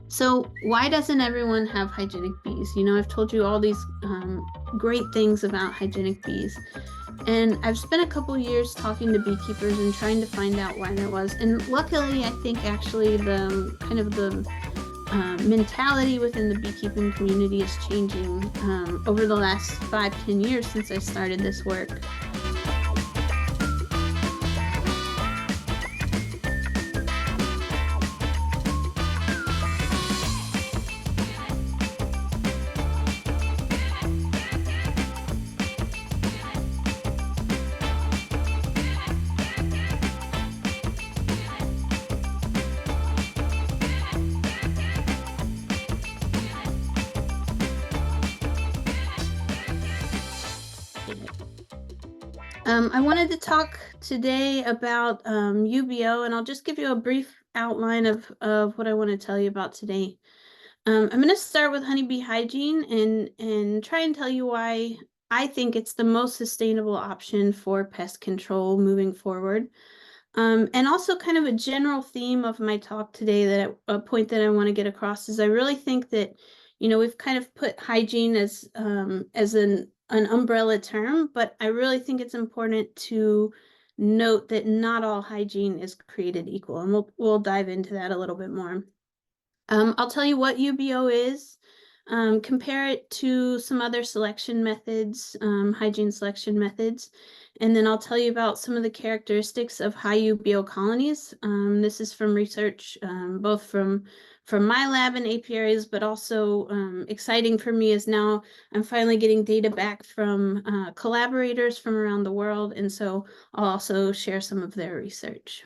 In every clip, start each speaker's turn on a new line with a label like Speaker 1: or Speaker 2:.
Speaker 1: So why doesn't everyone have hygienic bees? I've told you all these great things about hygienic bees, and I've spent a couple years talking to beekeepers and trying to find out why there was. And luckily, I think actually the kind of the mentality within the beekeeping community is changing over the last 5-10 years since I started this work. I wanted to talk today about UBeeO, and I'll just give you a brief outline of what I want to tell you about today. I'm going to start with honeybee hygiene and try and tell you why I think it's the most sustainable option for pest control moving forward. And also kind of a general theme of my talk today, that a point that I want to get across is I really think that, we've kind of put hygiene as an umbrella term, but I really think it's important to note that not all hygiene is created equal, and we'll dive into that a little bit more. I'll tell you what UBeeO is, compare it to some other selection methods, hygiene selection methods, and then I'll tell you about some of the characteristics of high UBeeO colonies. This is from research, both from my lab and apiaries, but also exciting for me is now I'm finally getting data back from collaborators from around the world, and so I'll also share some of their research.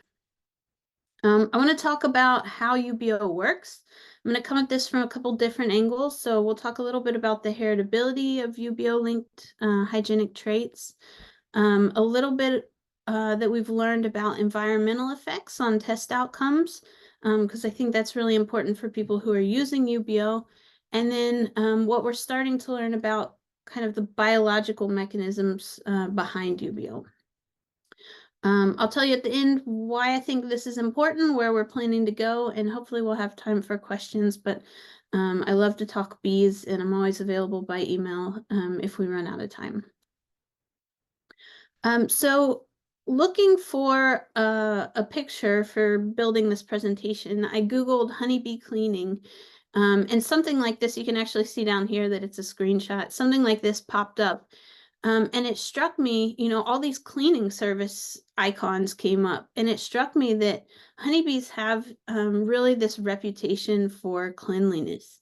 Speaker 1: I want to talk about how UBeeO works. I'm going to come at this from a couple different angles. So we'll talk a little bit about the heritability of UBeeO-linked hygienic traits, a little bit that we've learned about environmental effects on test outcomes, because I think that's really important for people who are using UBeeO, and then what we're starting to learn about kind of the biological mechanisms behind UBeeO. I'll tell you at the end why I think this is important, where we're planning to go, and hopefully we'll have time for questions, but I love to talk bees, and I'm always available by email if we run out of time. So looking for a picture for building this presentation, I Googled honeybee cleaning, and something like this, you can actually see down here that it's a screenshot, something like this popped up. And it struck me, all these cleaning service icons came up, and it struck me that honeybees have really this reputation for cleanliness.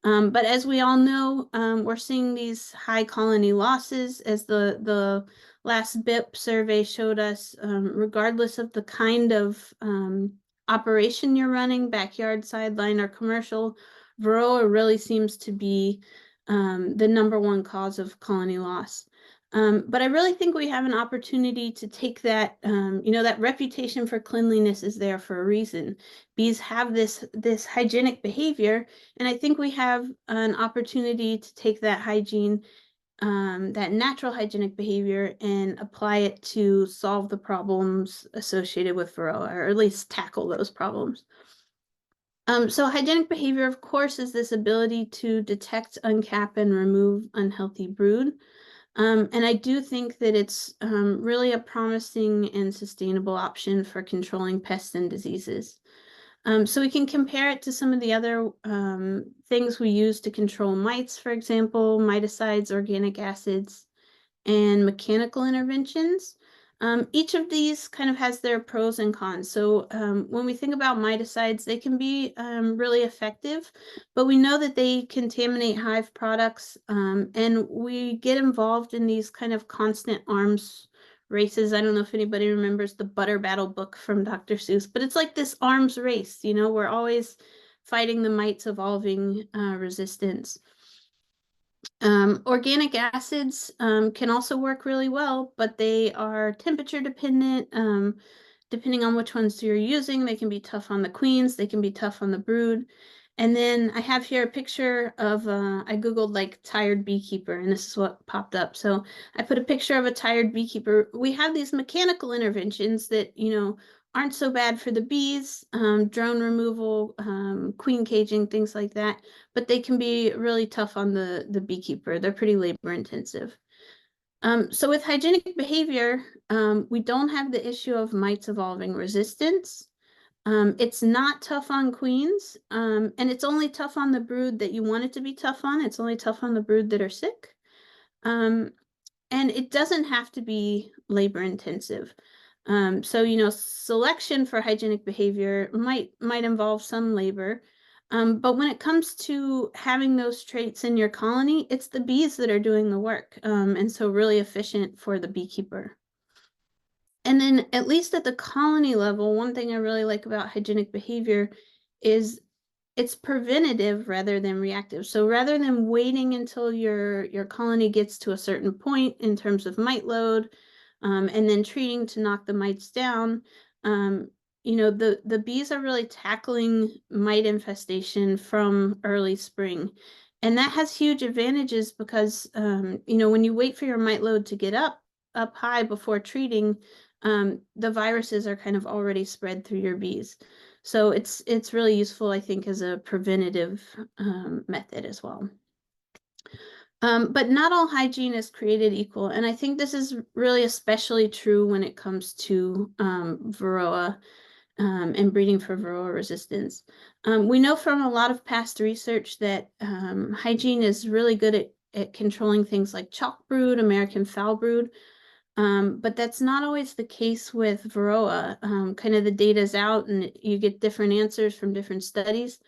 Speaker 1: But as we all know, we're seeing these high colony losses, as the last BIP survey showed us, regardless of the kind of operation you're running, backyard, sideline, or commercial, Varroa really seems to be the #1 cause of colony loss. But I really think we have an opportunity to take that, that reputation for cleanliness is there for a reason. Bees have this hygienic behavior, and I think we have an opportunity to take that hygiene, that natural hygienic behavior, and apply it to solve the problems associated with Varroa, or at least tackle those problems. So hygienic behavior, of course, is this ability to detect, uncap, and remove unhealthy brood. And I do think that it's really a promising and sustainable option for controlling pests and diseases. So we can compare it to some of the other things we use to control mites, for example, miticides, organic acids, and mechanical interventions. Each of these kind of has their pros and cons. So when we think about miticides, they can be really effective, but we know that they contaminate hive products, and we get involved in these kind of constant arms races. I don't know if anybody remembers the Butter Battle book from Dr. Seuss, but it's like this arms race, we're always fighting the mites' evolving resistance. Organic acids can also work really well, but they are temperature dependent. Depending on which ones you're using, they can be tough on the queens, they can be tough on the brood. And then I have here a picture of, I Googled like tired beekeeper, and this is what popped up. So I put a picture of a tired beekeeper. We have these mechanical interventions that, aren't so bad for the bees, drone removal, queen caging, things like that, but they can be really tough on the beekeeper. They're pretty labor intensive. So with hygienic behavior, we don't have the issue of mites evolving resistance. It's not tough on queens, and it's only tough on the brood that you want it to be tough on. It's only tough on the brood that are sick. And it doesn't have to be labor intensive. So, you know, selection for hygienic behavior might involve some labor. But when it comes to having those traits in your colony, it's the bees that are doing the work. And so really efficient for the beekeeper. And then at least at the colony level, one thing I really like about hygienic behavior is it's preventative rather than reactive. So rather than waiting until your colony gets to a certain point in terms of mite load, and then treating to knock the mites down, you know, the bees are really tackling mite infestation from early spring. And that has huge advantages because, you know, when you wait for your mite load to get up high before treating, the viruses are kind of already spread through your bees. So it's really useful, I think, as a preventative method as well. But not all hygiene is created equal, and I think this is really especially true when it comes to Varroa and breeding for Varroa resistance. We know from a lot of past research that hygiene is really good at controlling things like chalkbrood, American foulbrood, but that's not always the case with Varroa. Kind of the data's out and you get different answers from different studies.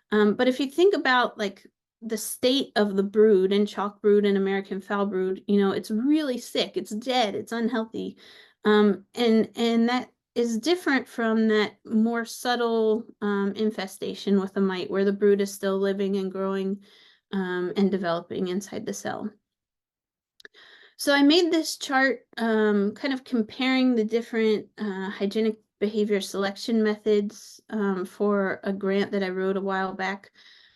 Speaker 1: But if you think about like the state of the brood in chalkbrood and American foulbrood, you know, it's really sick, it's dead, it's unhealthy. And that is different from that more subtle infestation with a mite where the brood is still living and growing and developing inside the cell. So I made this chart kind of comparing the different hygienic behavior selection methods for a grant that I wrote a while back.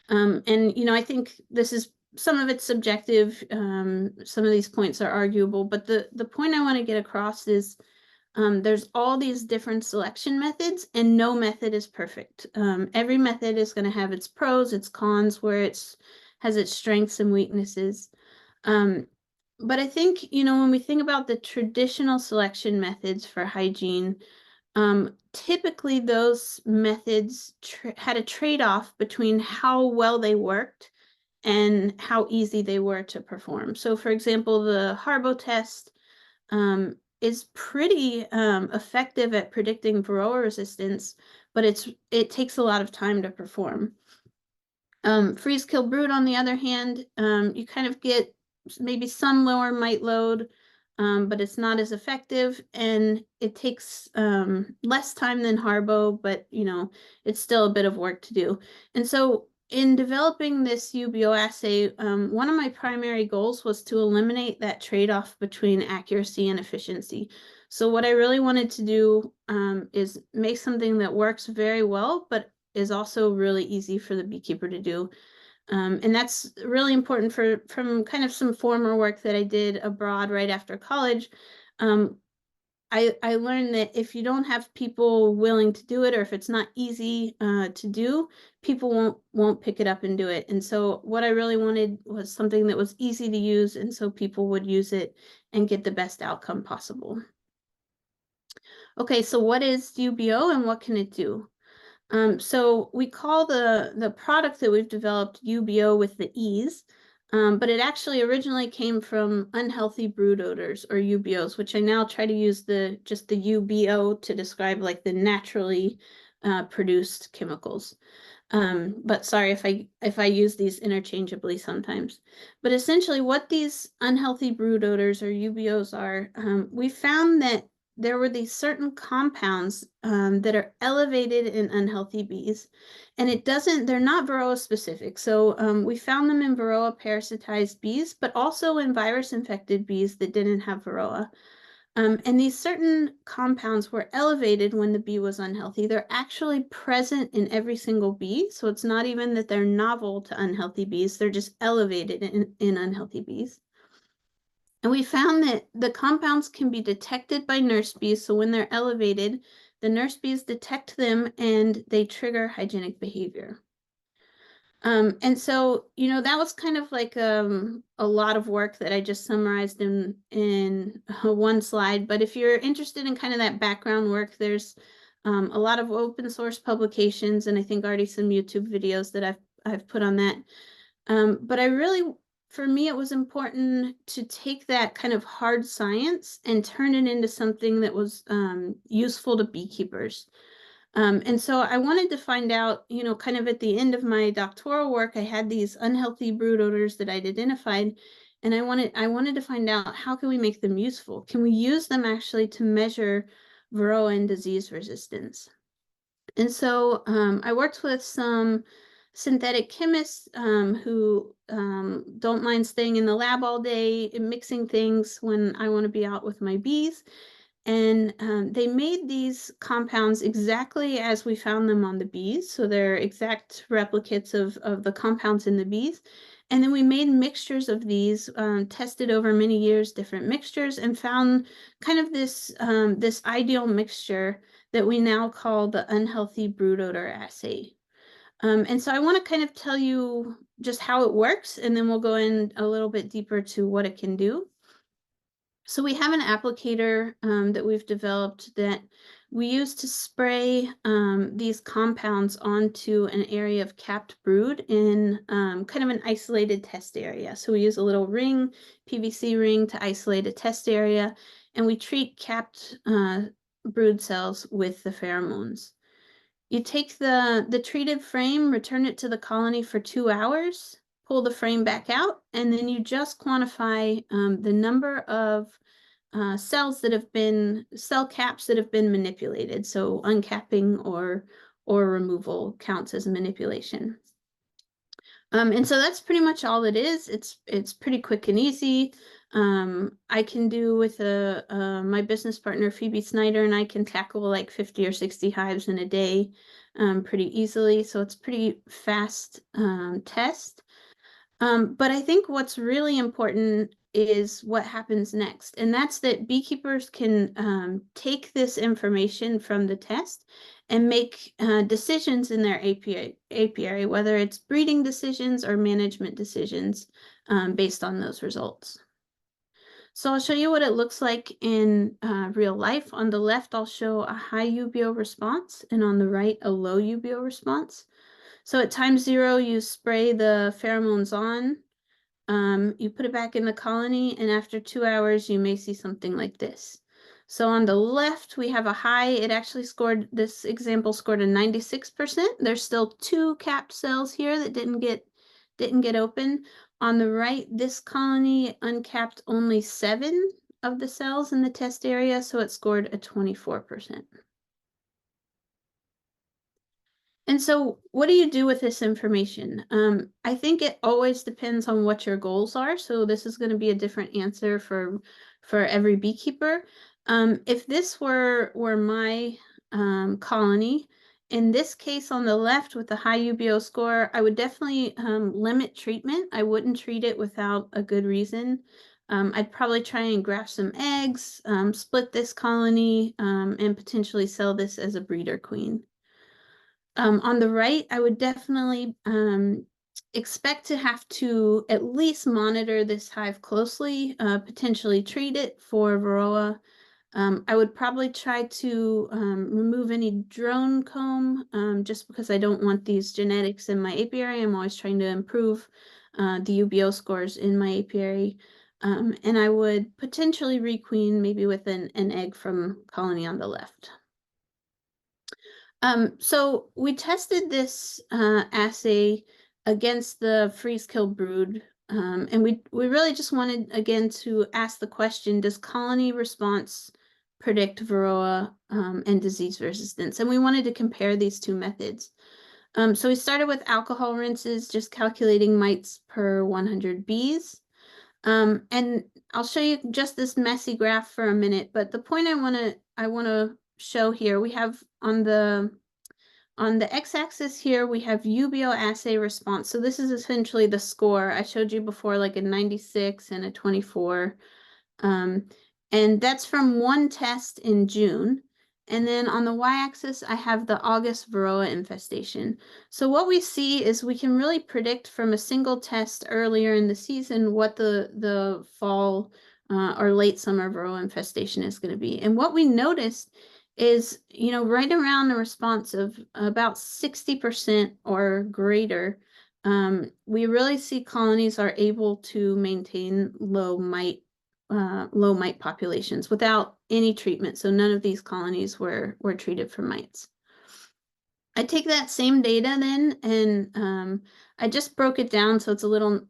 Speaker 1: And, you know, I think this is, some of it's subjective, some of these points are arguable, but the point I want to get across is there's all these different selection methods and no method is perfect. Every method is going to have its pros, its cons, where it's has its strengths and weaknesses. But I think, you know, when we think about the traditional selection methods for hygiene, typically those methods had a trade-off between how well they worked and how easy they were to perform. So for example, the Harbo test is pretty effective at predicting Varroa resistance, but it takes a lot of time to perform. Freeze kill brood, on the other hand, you kind of get maybe some lower mite load, but it's not as effective, and it takes less time than Harbo, but you know, it's still a bit of work to do. And so in developing this UBeeO assay, one of my primary goals was to eliminate that trade-off between accuracy and efficiency. So what I really wanted to do is make something that works very well, but is also really easy for the beekeeper to do. And that's really important from kind of some former work that I did abroad right after college. I learned that if you don't have people willing to do it, or if it's not easy to do, people won't pick it up and do it. And so what I really wanted was something that was easy to use, and so people would use it and get the best outcome possible. Okay, so what is UBeeO and what can it do? So we call the product that we've developed UBeeO with the E's, but it actually originally came from unhealthy brood odors, or UBeeOs, which I now try to use just the UBeeO to describe like the naturally produced chemicals. But sorry if I use these interchangeably sometimes. But essentially what these unhealthy brood odors, or UBeeOs, are, we found that there were these certain compounds that are elevated in unhealthy bees, and they're not Varroa specific. So we found them in Varroa parasitized bees, but also in virus infected bees that didn't have Varroa. And these certain compounds were elevated when the bee was unhealthy. They're actually present in every single bee. So it's not even that they're novel to unhealthy bees, they're just elevated in unhealthy bees. And we found that the compounds can be detected by nurse bees. So when they're elevated, the nurse bees detect them and they trigger hygienic behavior. And so, that was kind of like a lot of work that I just summarized in one slide. But if you're interested in kind of that background work, there's a lot of open source publications, and I think already some YouTube videos that I've put on that. But for me, it was important to take that kind of hard science and turn it into something that was useful to beekeepers. And so I wanted to find out, kind of at the end of my doctoral work, I had these unhealthy brood odors that I'd identified, and I wanted to find out, how can we make them useful? Can we use them actually to measure varroa and disease resistance? And so I worked with some synthetic chemists who don't mind staying in the lab all day and mixing things when I want to be out with my bees. And they made these compounds exactly as we found them on the bees. So they're exact replicates of the compounds in the bees. And then we made mixtures of these, tested over many years, different mixtures, and found kind of this ideal mixture that we now call the unhealthy brood odor assay. And so I want to kind of tell you just how it works, and then we'll go in a little bit deeper to what it can do. So we have an applicator that we've developed that we use to spray these compounds onto an area of capped brood in kind of an isolated test area. So we use a little ring, PVC ring, to isolate a test area, and we treat capped brood cells with the pheromones. You take the treated frame, return it to the colony for 2 hours, pull the frame back out, and then you just quantify the number of cell caps that have been manipulated. So uncapping or removal counts as a manipulation. And so that's pretty much all it is. It's pretty quick and easy. I can do with my business partner, Phoebe Snyder, and I can tackle like 50 or 60 hives in a day pretty easily. So it's pretty fast test. But I think what's really important is what happens next. And that's that beekeepers can take this information from the test and make decisions in their apiary, whether it's breeding decisions or management decisions based on those results. So I'll show you what it looks like in real life. On the left, I'll show a high UBeeO response, and on the right, a low UBeeO response. So at time 0, you spray the pheromones on, you put it back in the colony, and after 2 hours, you may see something like this. So on the left, we have a high. It actually this example scored a 96%. There's still 2 capped cells here that didn't get open. On the right, this colony uncapped only 7 of the cells in the test area, so it scored a 24%. And so what do you do with this information? I think it always depends on what your goals are. So this is going to be a different answer for every beekeeper. If this were my colony, in this case on the left with the high UBeeO score, I would definitely limit treatment. I wouldn't treat it without a good reason. I'd probably try and graft some eggs, split this colony, and potentially sell this as a breeder queen. On the right, I would definitely expect to have to at least monitor this hive closely, potentially treat it for varroa. I would probably try to remove any drone comb just because I don't want these genetics in my apiary. I'm always trying to improve the UBeeO scores in my apiary. And I would potentially requeen maybe with an egg from colony on the left. So we tested this assay against the freeze kill brood, and we really just wanted again to ask the question: does colony response predict varroa and disease resistance? And we wanted to compare these 2 methods. So we started with alcohol rinses, just calculating mites per 100 bees. And I'll show you just this messy graph for a minute, but the point I want to show here, we have on the x-axis here, we have UBeeO assay response. So this is essentially the score. I showed you before, like a 96 and a 24. And that's from one test in June. And then on the y-axis, I have the August Varroa infestation. So what we see is we can really predict from a single test earlier in the season what the fall or late summer Varroa infestation is going to be. And what we noticed is, right around the response of about 60% or greater, we really see colonies are able to maintain low mite populations without any treatment. So none of these colonies were treated for mites. I take that same data then and I just broke it down so it's a little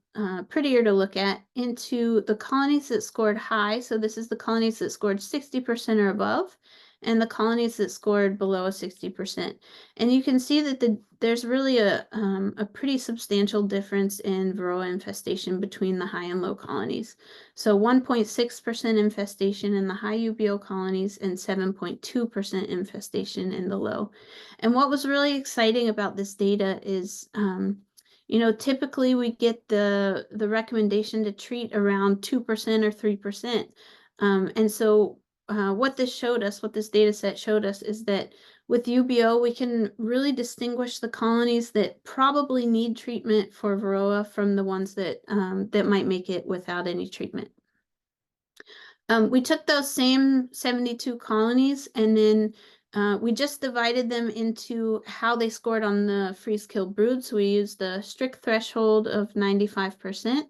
Speaker 1: prettier to look at into the colonies that scored high. So this is the colonies that scored 60% or above, and the colonies that scored below 60%. And you can see that there's really a pretty substantial difference in Varroa infestation between the high and low colonies. So 1.6% infestation in the high UBeeO colonies and 7.2% infestation in the low. And what was really exciting about this data is, typically we get the recommendation to treat around 2% or 3%. And so what this data set showed us is that with UBeeO, we can really distinguish the colonies that probably need treatment for Varroa from the ones that might make it without any treatment. We took those same 72 colonies and then we just divided them into how they scored on the freeze-kill brood. So we used the strict threshold of 95%.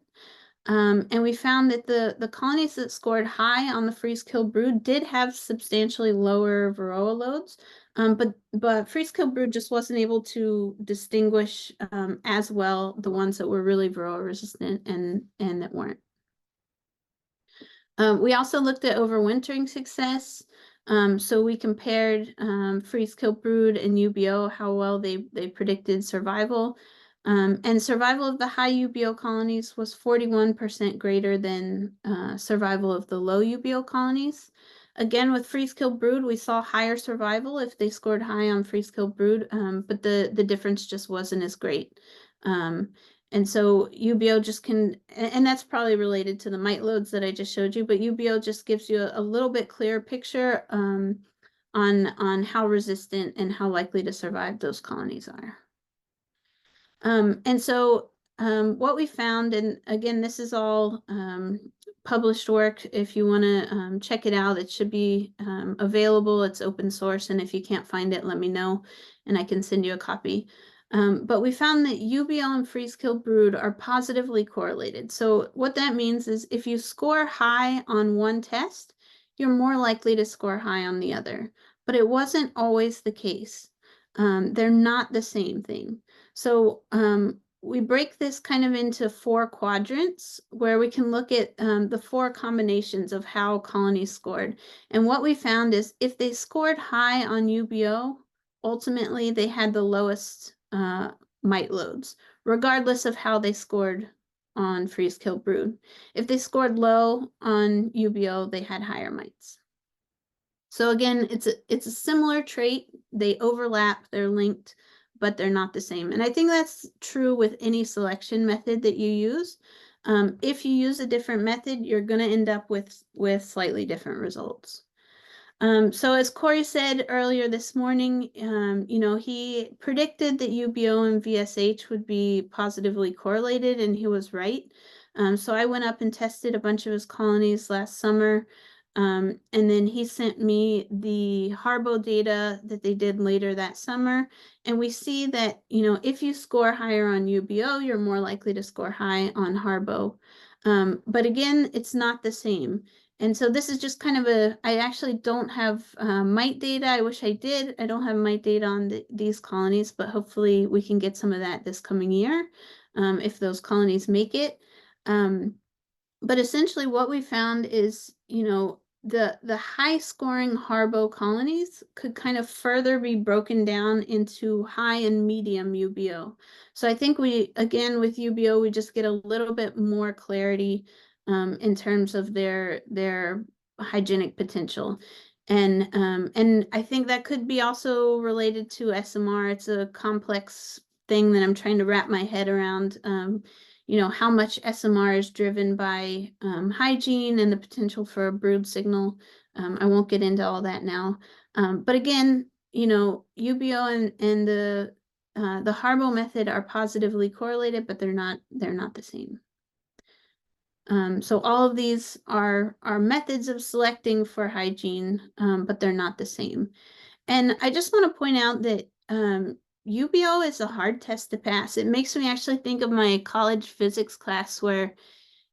Speaker 1: And we found that the colonies that scored high on the freeze-kill brood did have substantially lower Varroa loads, but freeze-kill brood just wasn't able to distinguish as well the ones that were really Varroa resistant and that weren't. We also looked at overwintering success. So we compared freeze-kill brood and UBeeO, how well they predicted survival. And survival of the high UBeeO colonies was 41% greater than survival of the low UBeeO colonies. Again, with freeze-kill brood, we saw higher survival if they scored high on freeze-kill brood, but the difference just wasn't as great. And so UBeeO just can, and that's probably related to the mite loads that I just showed you, but UBeeO just gives you a little bit clearer picture on how resistant and how likely to survive those colonies are. And so what we found, and again, this is all published work. If you want to check it out, it should be available. It's open source, and if you can't find it, let me know, and I can send you a copy. But we found that UBeeO and freeze-kill brood are positively correlated. So what that means is if you score high on one test, you're more likely to score high on the other. But it wasn't always the case. They're not the same thing. So we break this kind of into 4 quadrants where we can look at the 4 combinations of how colonies scored. And what we found is if they scored high on UBeeO, ultimately they had the lowest mite loads, regardless of how they scored on freeze-kill brood. If they scored low on UBeeO, they had higher mites. So again, it's a similar trait. They overlap, they're linked, but they're not the same. And I think that's true with any selection method that you use. If you use a different method, you're going to end up with slightly different results. So as Cory said earlier this morning, he predicted that UBeeO and VSH would be positively correlated, and he was right. So I went up and tested a bunch of his colonies last summer. And then he sent me the Harbo data that they did later that summer. And we see that, if you score higher on UBeeO, you're more likely to score high on Harbo. But again, it's not the same. And so this is just kind of I actually don't have mite data. I wish I did. I don't have mite data on these colonies, but hopefully we can get some of that this coming year if those colonies make it. But essentially what we found is, the high scoring Harbo colonies could kind of further be broken down into high and medium UBeeO. So I think again, with UBeeO, we just get a little bit more clarity in terms of their hygienic potential. And I think that could be also related to SMR. It's a complex thing that I'm trying to wrap my head around. How much SMR is driven by hygiene and the potential for a brood signal. I won't get into all that now. But again, UBeeO and the Harbo method are positively correlated, but they're not the same. So all of these are methods of selecting for hygiene, but they're not the same. And I just want to point out that UBeeO is a hard test to pass. It makes me actually think of my college physics class where,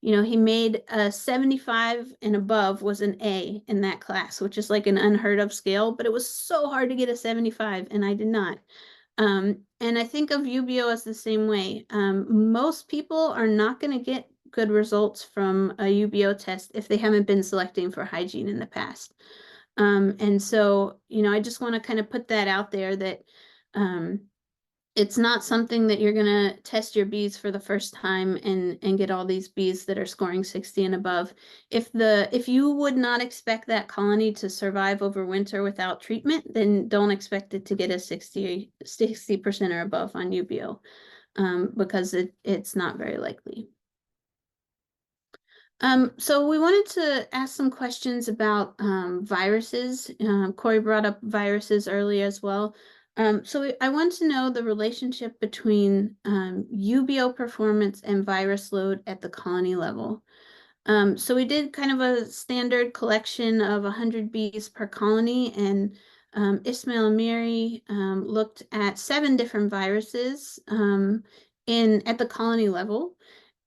Speaker 1: he made a 75 and above was an A in that class, which is like an unheard of scale, but it was so hard to get a 75 and I did not. And I think of UBeeO as the same way. Most people are not going to get good results from a UBeeO test if they haven't been selecting for hygiene in the past. And so, I just want to kind of put that out there that it's not something that you're going to test your bees for the first time and get all these bees that are scoring 60 and above. If you would not expect that colony to survive over winter without treatment, then don't expect it to get a 60% or above on UBeeO, because it's not very likely. So we wanted to ask some questions about viruses. Cory brought up viruses earlier as well. So I want to know the relationship between UBeeO performance and virus load at the colony level. So we did kind of a standard collection of 100 bees per colony, and Ismail and Miri looked at 7 different viruses at the colony level.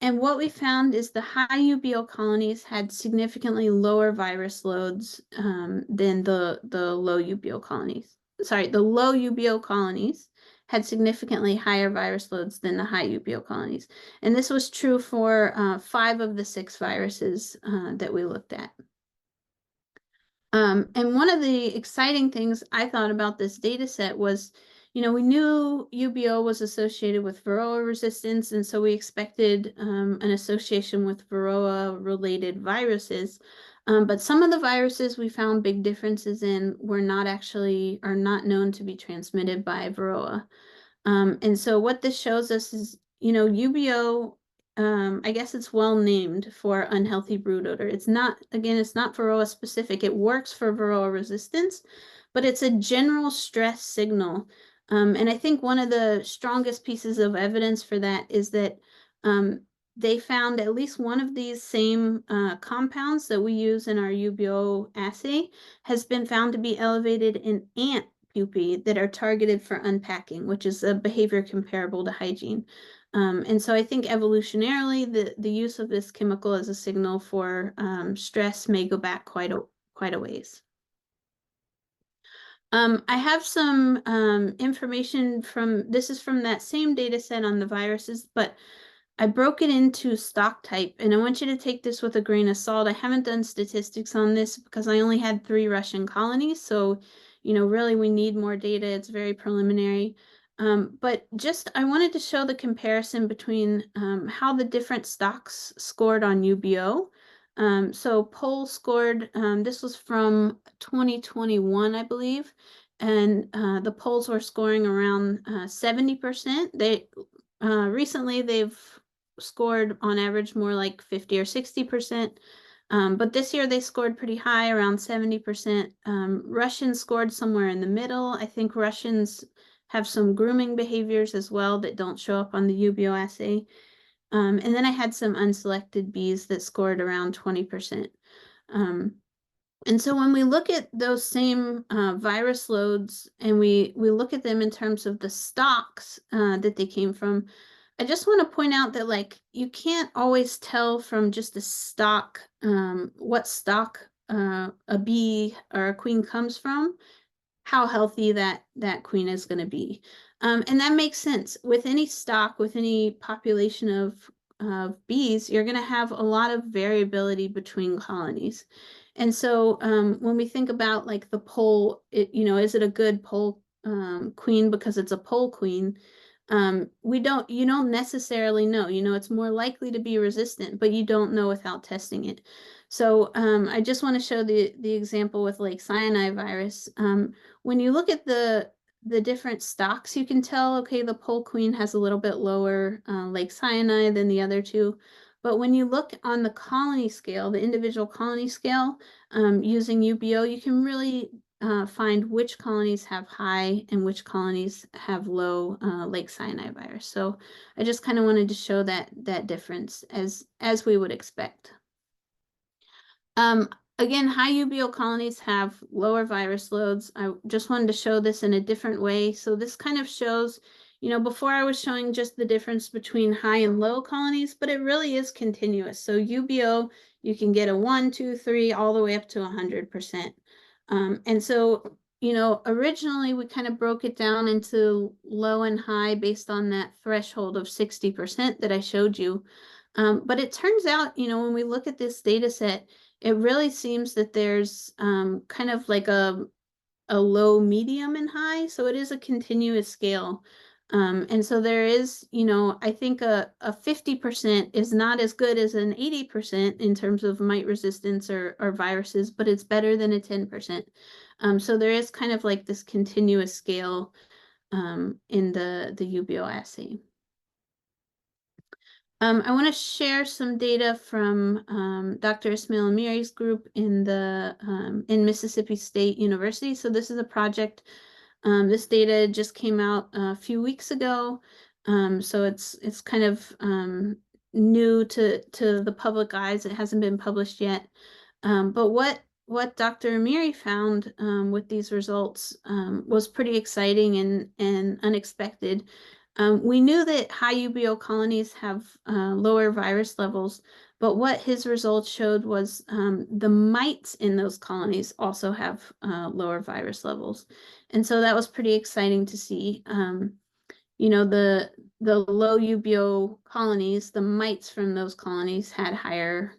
Speaker 1: And what we found is the high UBeeO colonies had significantly lower virus loads than the low UBeeO colonies. Sorry, the low UBeeO colonies had significantly higher virus loads than the high UBeeO colonies. And this was true for 5 of the 6 viruses that we looked at. And one of the exciting things I thought about this data set was, we knew UBeeO was associated with Varroa resistance, and so we expected an association with Varroa-related viruses. But some of the viruses we found big differences in are not known to be transmitted by Varroa. And so what this shows us is, UBeeO, I guess it's well named for unhealthy brood odor. It's not Varroa specific. It works for Varroa resistance, but it's a general stress signal. And I think one of the strongest pieces of evidence for that is that they found at least one of these same compounds that we use in our UBeeO assay has been found to be elevated in ant pupae that are targeted for unpacking, which is a behavior comparable to hygiene. And so I think evolutionarily, the use of this chemical as a signal for stress may go back quite a ways. I have some information this is from that same data set on the viruses, but I broke it into stock type, and I want you to take this with a grain of salt. I haven't done statistics on this because I only had 3 Russian colonies, so really we need more data. It's very preliminary. But I wanted to show the comparison between how the different stocks scored on UBeeO. So Pole scored, this was from 2021, I believe, and the Poles were scoring around 70%. Recently they've scored on average more like 50 or 60%. But this year they scored pretty high, around 70%. Russians scored somewhere in the middle. I think Russians have some grooming behaviors as well that don't show up on the UBeeO assay. And then I had some unselected bees that scored around 20%. And so when we look at those same virus loads and we look at them in terms of the stocks that they came from, I just want to point out that you can't always tell from just a stock what stock a bee or a queen comes from, how healthy that queen is going to be. And that makes sense. With any stock, with any population of bees, you're going to have a lot of variability between colonies. And so when we think about the pole, is it a good pole queen because it's a pole queen? You don't necessarily know. It's more likely to be resistant, but you don't know without testing it. So I just want to show the example with Lake Sinai virus. When you look at the different stocks, you can tell, okay, the pole queen has a little bit lower Lake Sinai than the other 2. But when you look on the colony scale, the individual colony scale, using UBeeO, you can really find which colonies have high and which colonies have low lake cyanide virus. So I just kind of wanted to show that difference as we would expect. Again, high UBeeO colonies have lower virus loads. I just wanted to show this in a different way. So this kind of shows, you know, before I was showing just the difference between high and low colonies, but it really is continuous. So UBeeO, you can get a 1, 2, 3, all the way up to 100%. And so, you know, originally we kind of broke it down into low and high based on that threshold of 60% that I showed you. But it turns out, you know, when we look at this data set, it really seems that there's kind of like a low, medium, and high. So it is a continuous scale. And so there is, you know, I think a 50% is not as good as an 80% in terms of mite resistance or viruses, but it's better than a 10%. So there is kind of like this continuous scale in the UBeeO assay. I want to share some data from Dr. Ismail Amiri's group in Mississippi State University. So this is a project. This data just came out a few weeks ago, so it's kind of new to the public eyes. It hasn't been published yet. But what Dr. Amiri found with these results was pretty exciting and unexpected. We knew that high UBeeO colonies have lower virus levels, but what his results showed was the mites in those colonies also have lower virus levels. And so that was pretty exciting to see. You know, the low UBeeO colonies, the mites from those colonies had higher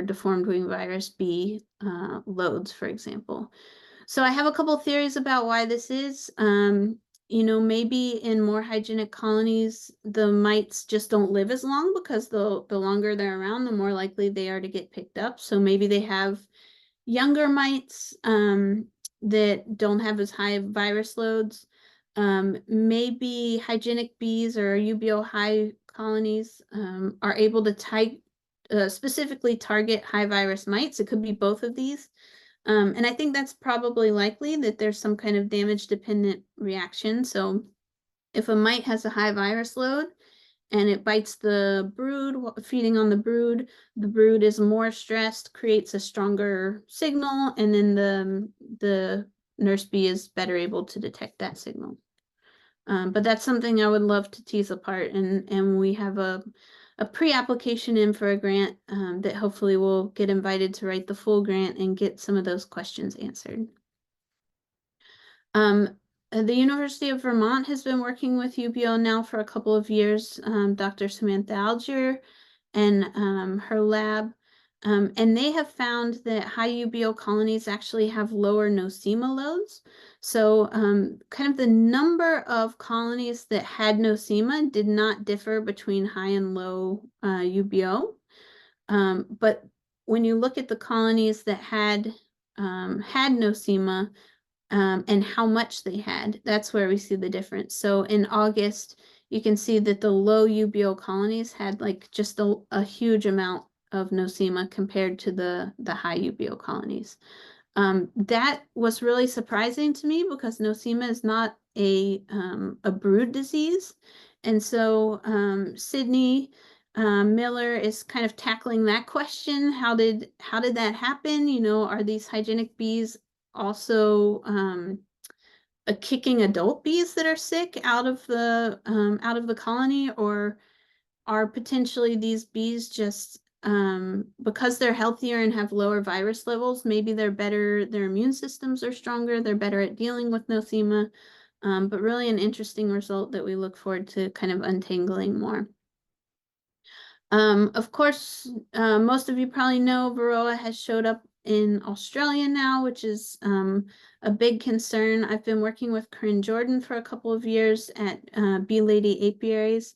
Speaker 1: deformed wing virus B loads, for example. So I have a couple theories about why this is. You know, maybe in more hygienic colonies, the mites just don't live as long because the longer they're around, the more likely they are to get picked up. So maybe they have younger mites that don't have as high virus loads. Maybe hygienic bees or UBeeO high colonies are able to specifically target high virus mites. It could be both of these. And I think that's probably likely that there's some kind of damage dependent reaction. So if a mite has a high virus load and it bites the brood, feeding on the brood is more stressed, creates a stronger signal, and then the nurse bee is better able to detect that signal. But that's something I would love to tease apart, and we have a pre-application in for a grant that hopefully will get invited to write the full grant and get some of those questions answered. The University of Vermont has been working with UBeeO now for a couple of years. Dr. Samantha Algier and her lab, and they have found that high UBeeO colonies actually have lower nosema loads. So kind of the number of colonies that had nosema did not differ between high and low UBeeO. But when you look at the colonies that had nosema, and how much they had, that's where we see the difference. So in August, you can see that the low UBeeO colonies had like just a huge amount of nosema compared to the high UBeeO colonies. That was really surprising to me because nosema is not a brood disease. And so Sydney Miller is kind of tackling that question. How did that happen? You know, are these hygienic bees also kicking adult bees that are sick out of the colony, or are potentially these bees just because they're healthier and have lower virus levels, maybe their immune systems are stronger, they're better at dealing with nosema, but really an interesting result that we look forward to kind of untangling more. Of course, most of you probably know Varroa has showed up in Australia now, which is a big concern. I've been working with Corinne Jordan for a couple of years at Bee Lady Apiaries.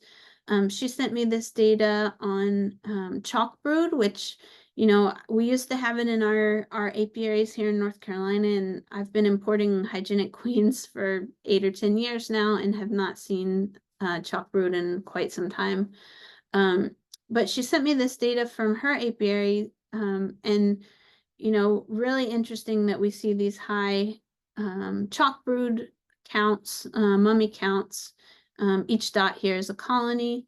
Speaker 1: She sent me this data on Chalkbrood, which, you know, we used to have it in our apiaries here in North Carolina, and I've been importing hygienic queens for 8 or 10 years now and have not seen Chalkbrood in quite some time. But she sent me this data from her apiary, and you know, really interesting that we see these high Chalkbrood counts, mummy counts. Each dot here is a colony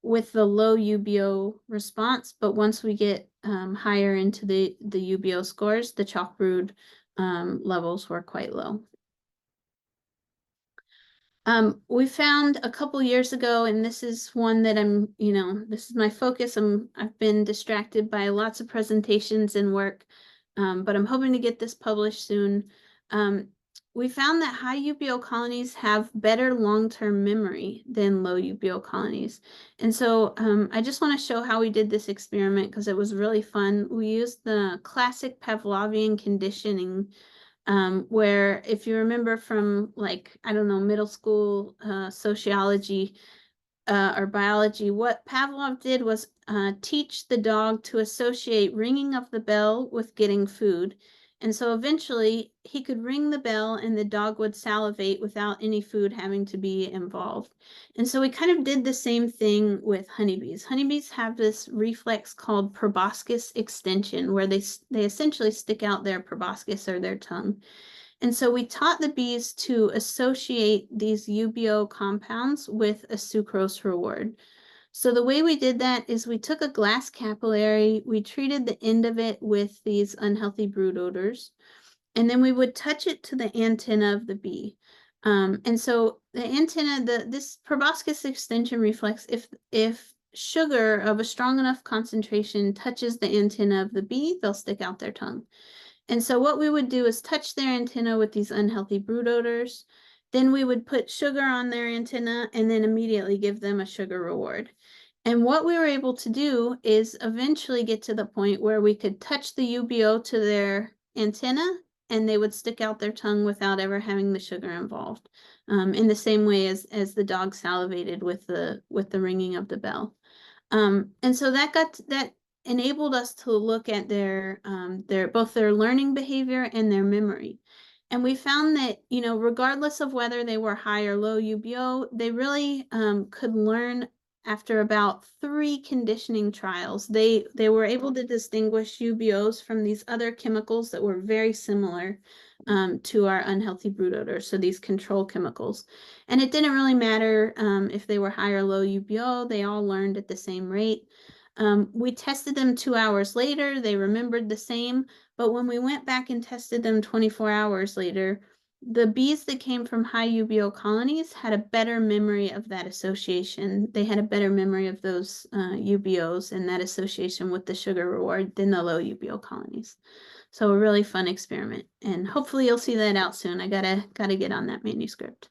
Speaker 1: with the low UBeeO response, but once we get higher into the UBeeO scores, the Chalkbrood levels were quite low. We found a couple years ago, and this is one that this is my focus. I've been distracted by lots of presentations and work, but I'm hoping to get this published soon. We found that high UBeeO colonies have better long-term memory than low UBeeO colonies. And so I just want to show how we did this experiment because it was really fun. We used the classic Pavlovian conditioning where if you remember from I don't know, middle school sociology or biology, what Pavlov did was teach the dog to associate ringing of the bell with getting food. And so eventually he could ring the bell and the dog would salivate without any food having to be involved. And so we kind of did the same thing with honeybees. Honeybees have this reflex called proboscis extension, where they essentially stick out their proboscis or their tongue. And so we taught the bees to associate these UBeeO compounds with a sucrose reward. So the way we did that is we took a glass capillary, we treated the end of it with these unhealthy brood odors, and then we would touch it to the antenna of the bee. And so the antenna, this proboscis extension reflex, if sugar of a strong enough concentration touches the antenna of the bee, they'll stick out their tongue. And so what we would do is touch their antenna with these unhealthy brood odors. Then we would put sugar on their antenna and then immediately give them a sugar reward. And what we were able to do is eventually get to the point where we could touch the UBeeO to their antenna and they would stick out their tongue without ever having the sugar involved, in the same way as the dog salivated with the ringing of the bell. And so that enabled us to look at their both their learning behavior and their memory. And we found that, regardless of whether they were high or low UBeeO, they really could learn after about 3 conditioning trials. They were able to distinguish UBeeOs from these other chemicals that were very similar to our unhealthy brood odor, so these control chemicals. And it didn't really matter if they were high or low UBeeO, they all learned at the same rate. We tested them 2 hours later, they remembered the same, but when we went back and tested them 24 hours later, the bees that came from high UBeeO colonies had a better memory of that association. They had a better memory of those UBeOs and that association with the sugar reward than the low UBeeO colonies. So a really fun experiment, and hopefully you'll see that out soon. I gotta get on that manuscript.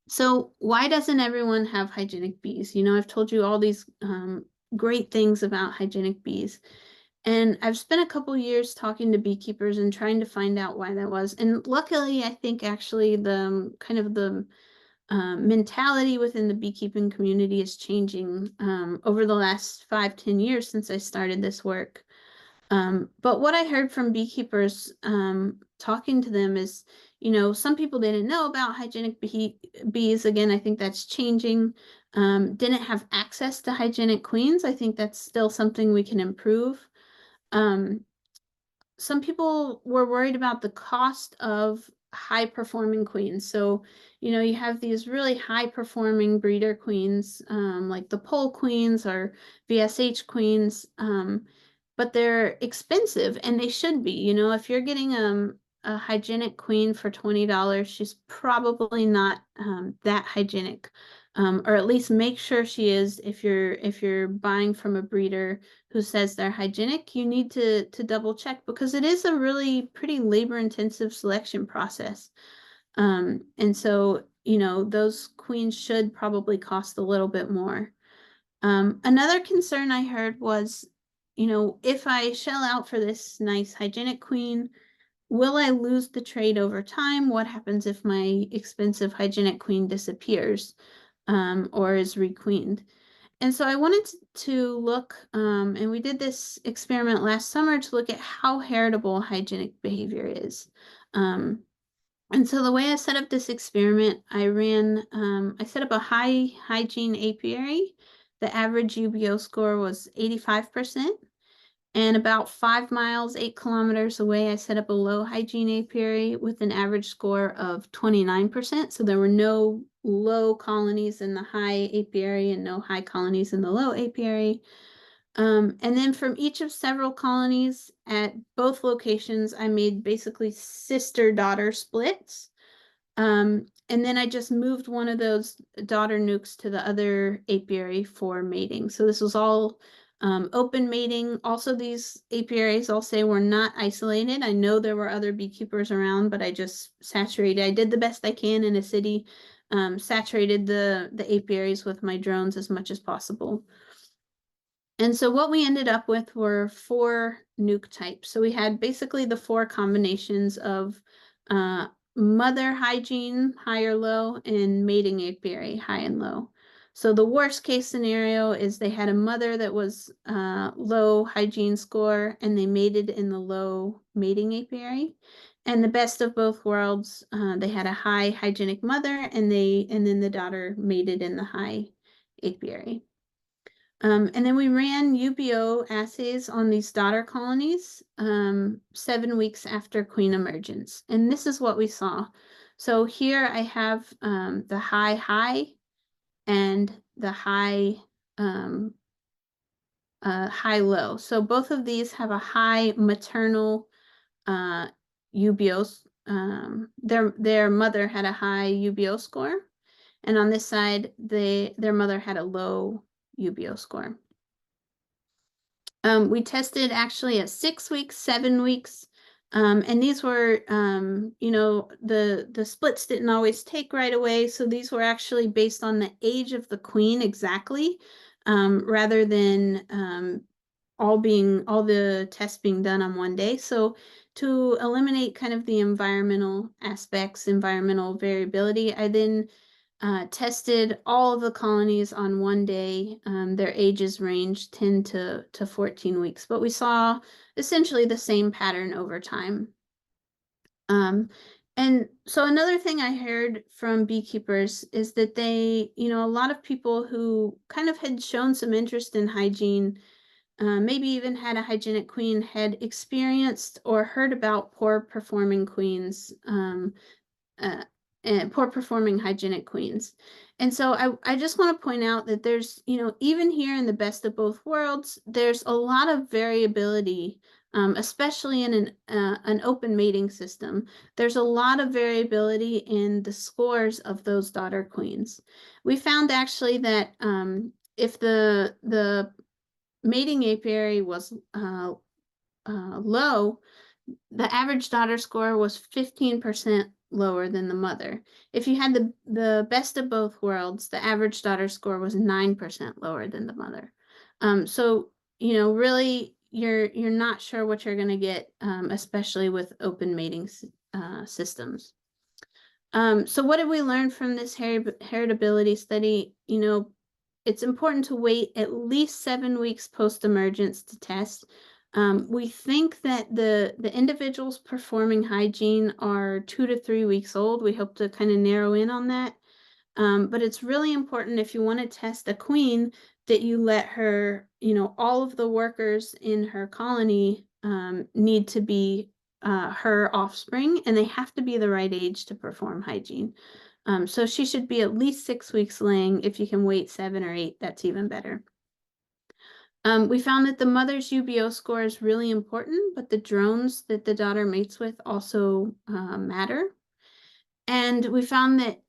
Speaker 1: So why doesn't everyone have hygienic bees? I've told you all these great things about hygienic bees. And I've spent a couple years talking to beekeepers and trying to find out why that was. And luckily, I think actually the kind of the mentality within the beekeeping community is changing over the last 5-10 years since I started this work. But what I heard from beekeepers talking to them is, some people didn't know about hygienic bees. Again, I think that's changing. Didn't have access to hygienic queens. I think that's still something we can improve. Some people were worried about the cost of high-performing queens. So, you have these really high-performing breeder queens, like the pole queens or VSH queens, but they're expensive, and they should be. If you're getting a hygienic queen for $20, she's probably not that hygienic. Or at least make sure she is. If you're buying from a breeder who says they're hygienic, you need to double check, because it is a really pretty labor-intensive selection process. And so, those queens should probably cost a little bit more. Another concern I heard was, if I shell out for this nice hygienic queen, will I lose the trade over time? What happens if my expensive hygienic queen disappears? Or is requeened. And so I wanted to look, and we did this experiment last summer to look at how heritable hygienic behavior is. And so the way I set up this experiment, I set up a high hygiene apiary. The average UBeeO score was 85%. And about 5 miles, 8 kilometers away, I set up a low hygiene apiary with an average score of 29%. So there were no low colonies in the high apiary and no high colonies in the low apiary. And then from each of several colonies at both locations, I made basically sister-daughter splits. And then I just moved one of those daughter nukes to the other apiary for mating. So this was all open mating. Also, these apiaries, I'll say, were not isolated. I know there were other beekeepers around, but I just saturated. I did the best I can in a city, saturated the apiaries with my drones as much as possible. And so what we ended up with were 4 nuke types. So we had basically the 4 combinations of mother hygiene, high or low, and mating apiary, high and low. So the worst case scenario is they had a mother that was low hygiene score and they mated in the low mating apiary. And the best of both worlds, they had a high hygienic mother and then the daughter mated in the high apiary. And then we ran UBeeO assays on these daughter colonies 7 weeks after queen emergence. And this is what we saw. So here I have the high and the high low. So both of these have a high maternal UBeeO. Their mother had a high UBeeO score. And on this side, their mother had a low UBeeO score. We tested actually at 6 weeks, 7 weeks, and these were, you know, the splits didn't always take right away, so these were actually based on the age of the queen exactly, rather than all the tests being done on one day. So to eliminate kind of the environmental aspects, environmental variability, I then tested all of the colonies on one day. Their ages ranged 10 to 14 weeks, but we saw essentially the same pattern over time. And so another thing I heard from beekeepers is that they, you know, a lot of people who kind of had shown some interest in hygiene, maybe even had a hygienic queen, had experienced or heard about poor performing queens, and poor performing hygienic queens. And so I just want to point out that there's, you know, even here in the best of both worlds, there's a lot of variability, especially in an open mating system. There's a lot of variability in the scores of those daughter queens. We found actually that if the mating apiary was low, the average daughter score was 15% lower than the mother. If you had the best of both worlds, the average daughter score was 9% lower than the mother. So, you know, really, you're not sure what you're going to get, especially with open mating systems. So what did we learn from this heritability study? You know, it's important to wait at least 7 weeks post-emergence to test. We think that the individuals performing hygiene are 2 to 3 weeks old. We hope to kind of narrow in on that. But it's really important if you want to test a queen that you let her, you know, all of the workers in her colony need to be her offspring, and they have to be the right age to perform hygiene. So she should be at least 6 weeks laying. If you can wait 7 or 8, that's even better. We found that the mother's UBeeO score is really important, but the drones that the daughter mates with also matter. And we found that,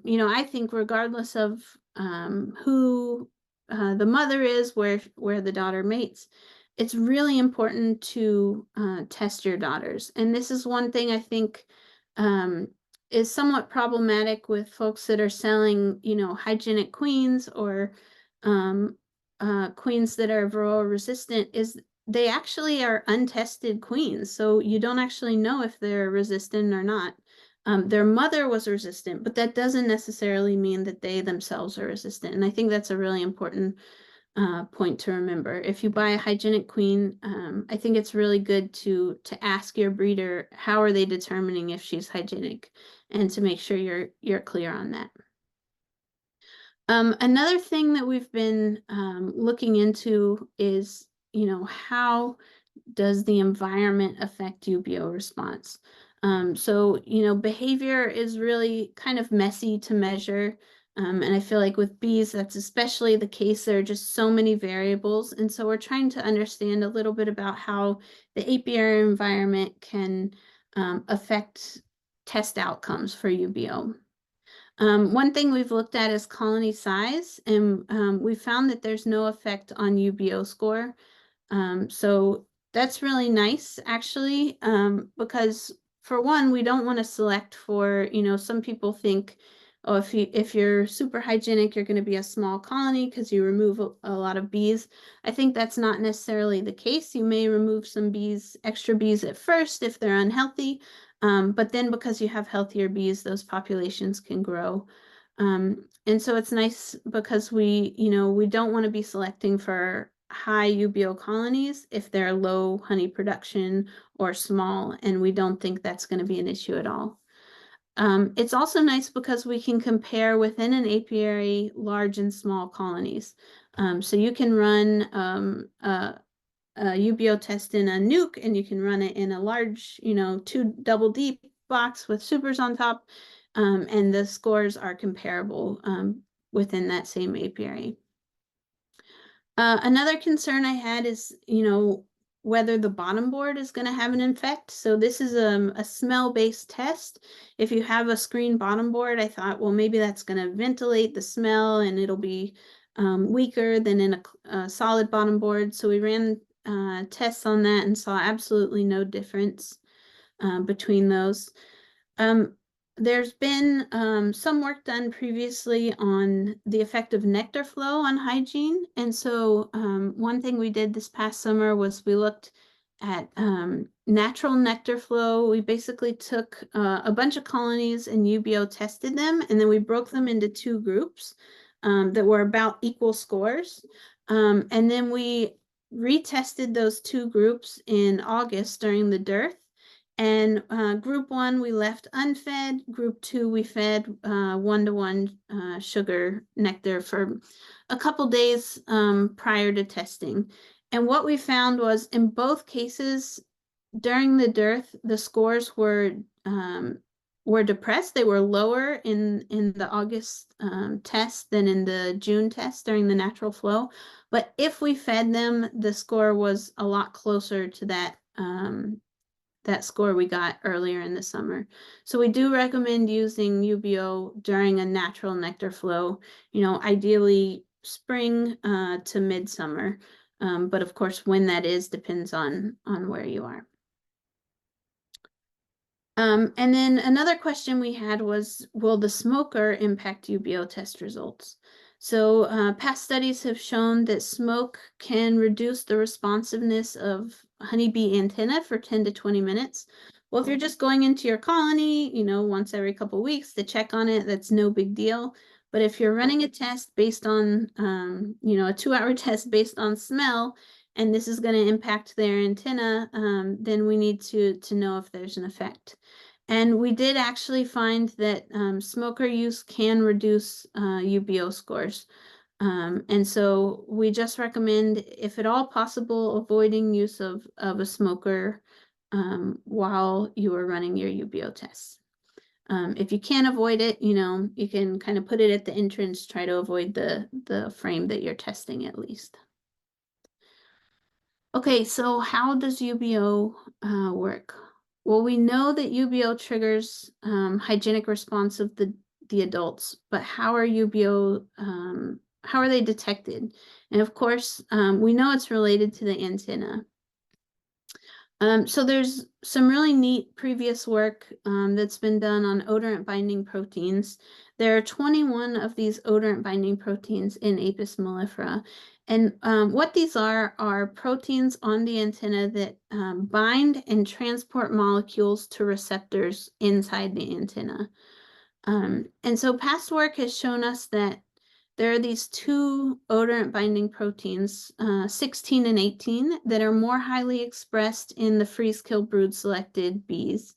Speaker 1: you know, I think regardless of who the mother is, where the daughter mates, it's really important to test your daughters. And this is one thing I think is somewhat problematic with folks that are selling, you know, hygienic queens or queens that are varroa resistant, is they actually are untested queens. So you don't actually know if they're resistant or not. Their mother was resistant, but that doesn't necessarily mean that they themselves are resistant. And I think that's a really important point to remember. If you buy a hygienic queen, I think it's really good to ask your breeder, how are they determining if she's hygienic, and to make sure you're clear on that. Another thing that we've been looking into is, how does the environment affect UBeeO response? So, behavior is really kind of messy to measure. And I feel like with bees, that's especially the case. There are just so many variables. And so we're trying to understand a little bit about how the apiary environment can affect test outcomes for UBeeO. One thing we've looked at is colony size, and we found that there's no effect on UBeeO score. So that's really nice, actually, because for one, we don't want to select for, some people think, oh, if you're super hygienic, you're going to be a small colony because you remove a lot of bees. I think that's not necessarily the case. You may remove some bees, extra bees at first if they're unhealthy, but then because you have healthier bees, those populations can grow. And so it's nice because we don't want to be selecting for high UBeeO colonies if they're low honey production or small, and we don't think that's going to be an issue at all. It's also nice because we can compare within an apiary large and small colonies. So you can run a UBeeO test in a nuke, and you can run it in a large, 2 double deep box with supers on top, and the scores are comparable within that same apiary. Another concern I had is, whether the bottom board is going to have an effect. So this is a smell-based test. If you have a screen bottom board, I thought, well, maybe that's going to ventilate the smell and it'll be weaker than in a solid bottom board. So we ran tests on that and saw absolutely no difference between those. There's been some work done previously on the effect of nectar flow on hygiene. And so one thing we did this past summer was we looked at natural nectar flow. We basically took a bunch of colonies and UBeeO tested them, and then we broke them into 2 groups that were about equal scores. And then we retested those 2 groups in August during the dearth. And group 1, we left unfed. Group 2, we fed 1-to-1 sugar nectar for a couple days prior to testing. And what we found was in both cases, during the dearth, the scores were depressed. They were lower in the August test than in the June test during the natural flow. But if we fed them, the score was a lot closer to that score we got earlier in the summer. So we do recommend using UBeeO during a natural nectar flow, ideally spring to midsummer. But of course, when that is depends on where you are. And then another question we had was, will the smoker impact UBeeO test results? So past studies have shown that smoke can reduce the responsiveness of honeybee antenna for 10 to 20 minutes. Well, if you're just going into your colony, once every couple of weeks to check on it, that's no big deal. But if you're running a test based on, a 2-hour test based on smell, and this is going to impact their antenna, then we need to know if there's an effect. And we did actually find that smoker use can reduce UBeeO scores. And so we just recommend, if at all possible, avoiding use of a smoker while you are running your UBeeO tests. If you can't avoid it, you can kind of put it at the entrance, try to avoid the frame that you're testing at least. Okay, so how does UBeeO work? Well, we know that UBeeO triggers hygienic response of the adults, but how are UBeeO, how are they detected? And of course, we know it's related to the antenna. So there's some really neat previous work that's been done on odorant binding proteins. There are 21 of these odorant binding proteins in Apis mellifera. And what these are proteins on the antenna that bind and transport molecules to receptors inside the antenna. And so past work has shown us that there are these 2 odorant binding proteins, 16 and 18, that are more highly expressed in the freeze-kill brood selected bees.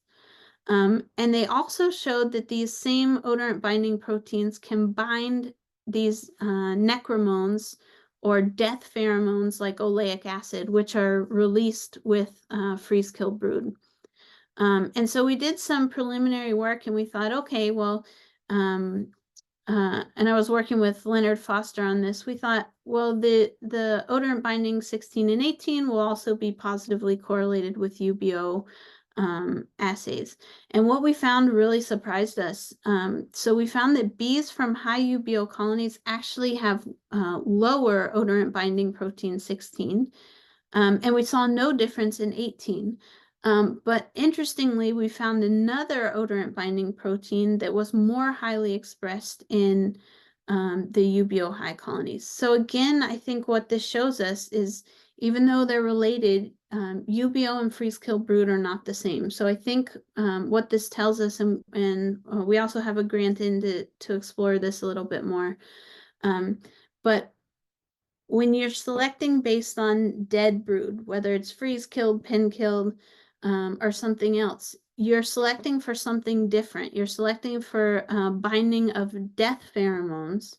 Speaker 1: And they also showed that these same odorant binding proteins can bind these necromones or death pheromones like oleic acid, which are released with freeze-kill brood. And so we did some preliminary work and we thought, okay, well, and I was working with Leonard Foster on this. We thought, well, the odorant binding 16 and 18 will also be positively correlated with UBeeO assays. And what we found really surprised us. So we found that bees from high UBeeO colonies actually have lower odorant binding protein 16, and we saw no difference in 18. But interestingly, we found another odorant binding protein that was more highly expressed in the UBeeO high colonies. So again, I think what this shows us is, even though they're related, UBeeO and freeze-kill brood are not the same. So I think what this tells us, and we also have a grant in to explore this a little bit more. But when you're selecting based on dead brood, whether it's freeze-killed, pin-killed, or something else, you're selecting for something different. You're selecting for binding of death pheromones.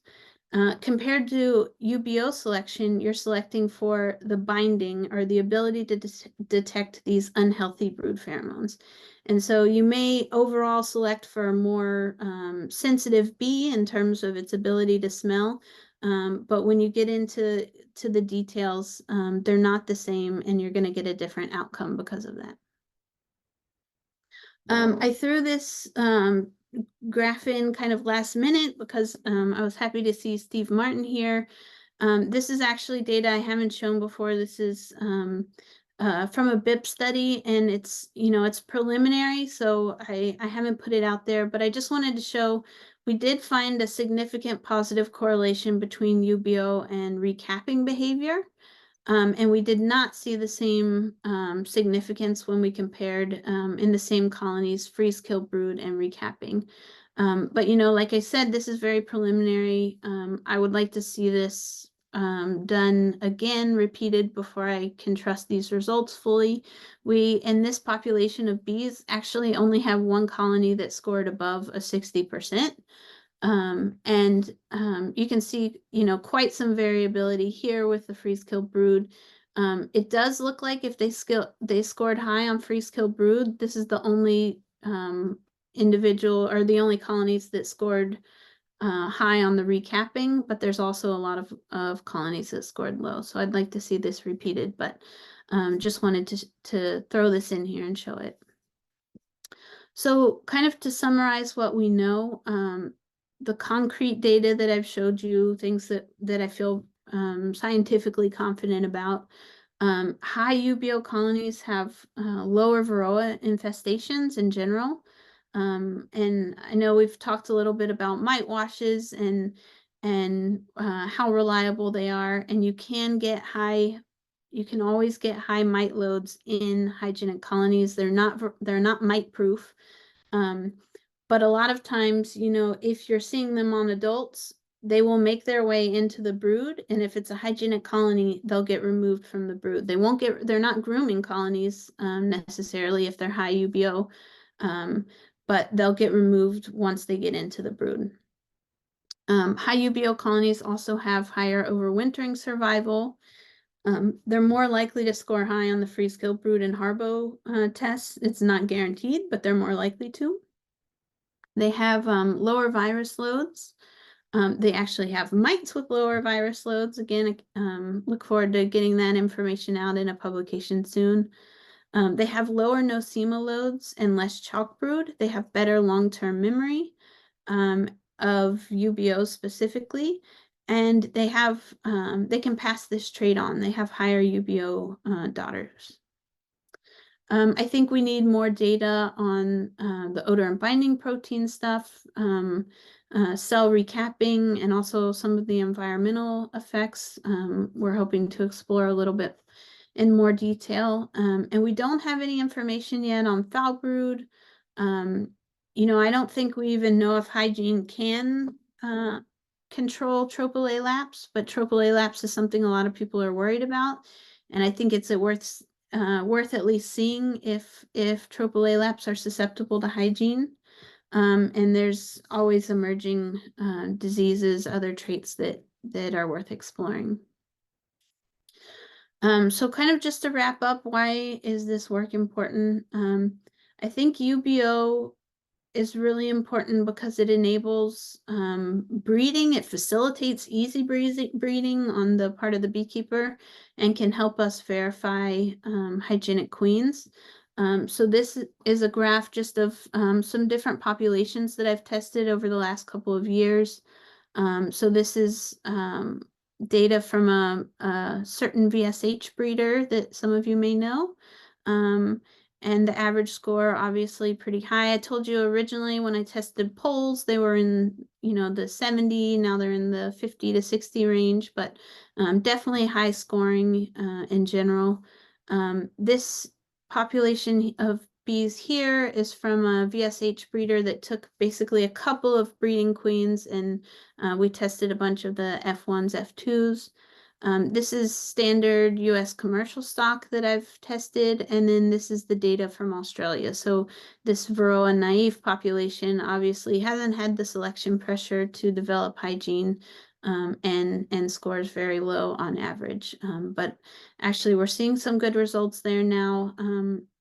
Speaker 1: Compared to UBeeO selection, you're selecting for the binding or the ability to detect these unhealthy brood pheromones. And so you may overall select for a more sensitive bee in terms of its ability to smell, but when you get into the details, they're not the same, and you're going to get a different outcome because of that. I threw this graph in kind of last minute because I was happy to see Steve Martin here. This is actually data I haven't shown before. This is from a BIP study, and it's preliminary, so I haven't put it out there, but I just wanted to show we did find a significant positive correlation between UBeeO and recapping behavior. And we did not see the same significance when we compared in the same colonies, freeze-kill brood and recapping. But like I said, this is very preliminary. I would like to see this done again, repeated, before I can trust these results fully. We, in this population of bees, actually only have one colony that scored above a 60%. And you can see, quite some variability here with the freeze-kill brood. It does look like if they scored high on freeze-kill brood, this is the only individual or the only colonies that scored high on the recapping, but there's also a lot of colonies that scored low. So I'd like to see this repeated, but just wanted to throw this in here and show it. So kind of to summarize what we know, the concrete data that I've showed you, things that I feel scientifically confident about. High UBeeO colonies have lower varroa infestations in general. And I know we've talked a little bit about mite washes and how reliable they are. And you can always get high mite loads in hygienic colonies. They're not mite proof. But a lot of times, if you're seeing them on adults, they will make their way into the brood. And if it's a hygienic colony, they'll get removed from the brood. They're not grooming colonies necessarily if they're high UBeeO, but they'll get removed once they get into the brood. High UBeeO colonies also have higher overwintering survival. They're more likely to score high on the freeze-kill brood and Harbo tests. It's not guaranteed, but they're more likely to. They have lower virus loads. They actually have mites with lower virus loads. Again, look forward to getting that information out in a publication soon. They have lower Nosema loads and less Chalkbrood. They have better long-term memory of UBeeO specifically, and they can pass this trait on. They have higher UBeeO daughters. I think we need more data on the odorant binding protein stuff, cell recapping, and also some of the environmental effects. We're hoping to explore a little bit in more detail. And we don't have any information yet on foul brood. I don't think we even know if hygiene can control tropale lapse, but tropale lapse is something a lot of people are worried about. And I think it's worth at least seeing if tropale lapse are susceptible to hygiene. And there's always emerging diseases, other traits that are worth exploring. So kind of just to wrap up, why is this work important? I think UBeeO is really important because it enables breeding. It facilitates easy breeding on the part of the beekeeper and can help us verify hygienic queens. So this is a graph just of some different populations that I've tested over the last couple of years. So this is data from a certain VSH breeder that some of you may know. And the average score obviously pretty high. I told you originally when I tested polls, they were in, the 70, now they're in the 50 to 60 range, but definitely high scoring in general. This population of bees here is from a VSH breeder that took basically a couple of breeding queens, and we tested a bunch of the F1s, F2s. This is standard US commercial stock that I've tested, and then this is the data from Australia. So this Varroa naive population obviously hasn't had the selection pressure to develop hygiene, and scores very low on average. But actually we're seeing some good results there now,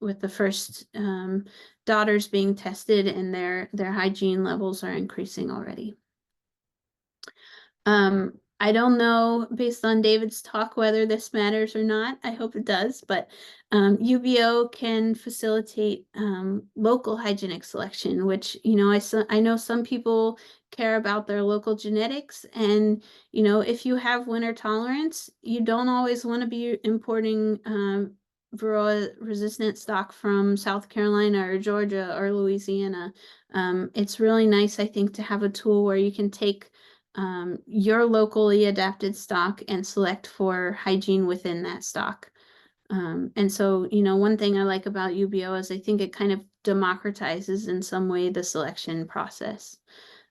Speaker 1: with the first daughters being tested, and their hygiene levels are increasing already. I don't know, based on David's talk, whether this matters or not. I hope it does, but UBeeO can facilitate local hygienic selection, which, I know some people care about their local genetics, and, if you have winter tolerance, you don't always want to be importing Varroa resistant stock from South Carolina or Georgia or Louisiana. It's really nice, I think, to have a tool where you can take your locally adapted stock and select for hygiene within that stock. And so, one thing I like about UBeeO is I think it kind of democratizes in some way the selection process.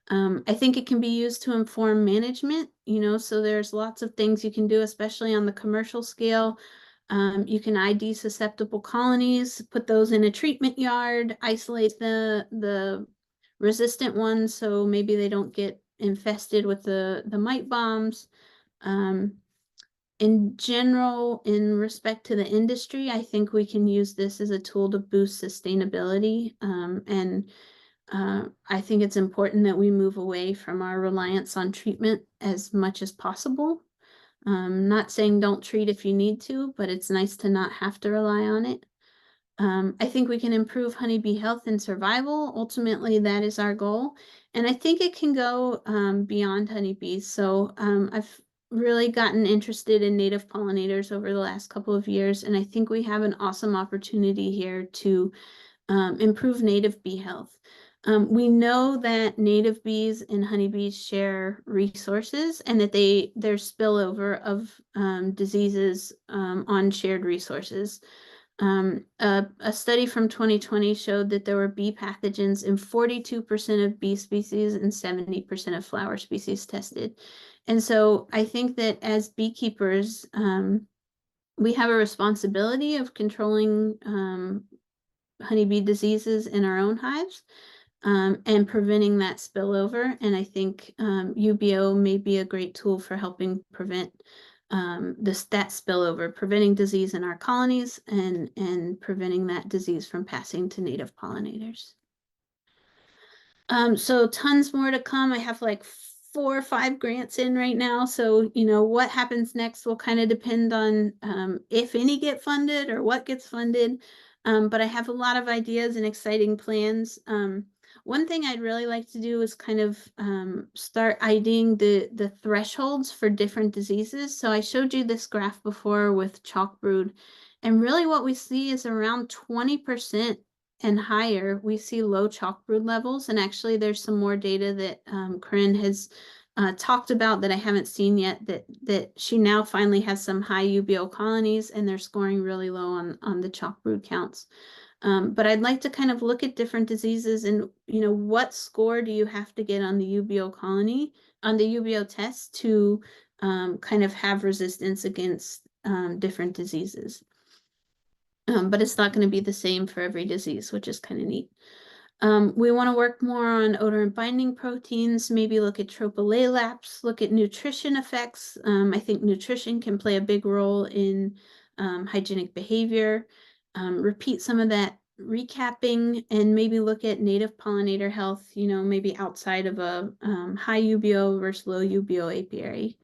Speaker 1: I think it can be used to inform management, so there's lots of things you can do, especially on the commercial scale. You can ID susceptible colonies, put those in a treatment yard, isolate the resistant ones so maybe they don't get infested with the mite bombs. In general, in respect to the industry, I think we can use this as a tool to boost sustainability. And I think it's important that we move away from our reliance on treatment as much as possible. Not saying don't treat if you need to, but it's nice to not have to rely on it. I think we can improve honeybee health and survival. Ultimately, that is our goal. And I think it can go beyond honeybees. So I've really gotten interested in native pollinators over the last couple of years, and I think we have an awesome opportunity here to improve native bee health. We know that native bees and honeybees share resources, and that there's spillover of diseases on shared resources. A study from 2020 showed that there were bee pathogens in 42% of bee species and 70% of flower species tested. And so I think that as beekeepers, we have a responsibility of controlling honeybee diseases in our own hives, and preventing that spillover. And I think UBeeO may be a great tool for helping prevent that spillover, preventing disease in our colonies and preventing that disease from passing to native pollinators. So tons more to come. I have like 4 or 5 grants in right now. So, what happens next will kind of depend on if any get funded or what gets funded. But I have a lot of ideas and exciting plans. One thing I'd really like to do is kind of start IDing the thresholds for different diseases. So I showed you this graph before with Chalkbrood, and really what we see is around 20% and higher, we see low Chalkbrood levels. And actually there's some more data that Corinne has talked about that I haven't seen yet, that she now finally has some high UBeeO colonies and they're scoring really low on the Chalkbrood counts. But I'd like to kind of look at different diseases and, what score do you have to get on the UBeeO colony, on the UBeeO test to kind of have resistance against different diseases. But it's not going to be the same for every disease, which is kind of neat. We want to work more on odor and binding proteins, maybe look at tropolalaps, look at nutrition effects. I think nutrition can play a big role in hygienic behavior. Repeat some of that recapping and maybe look at native pollinator health, maybe outside of a high UBeeO versus low UBeeO apiary.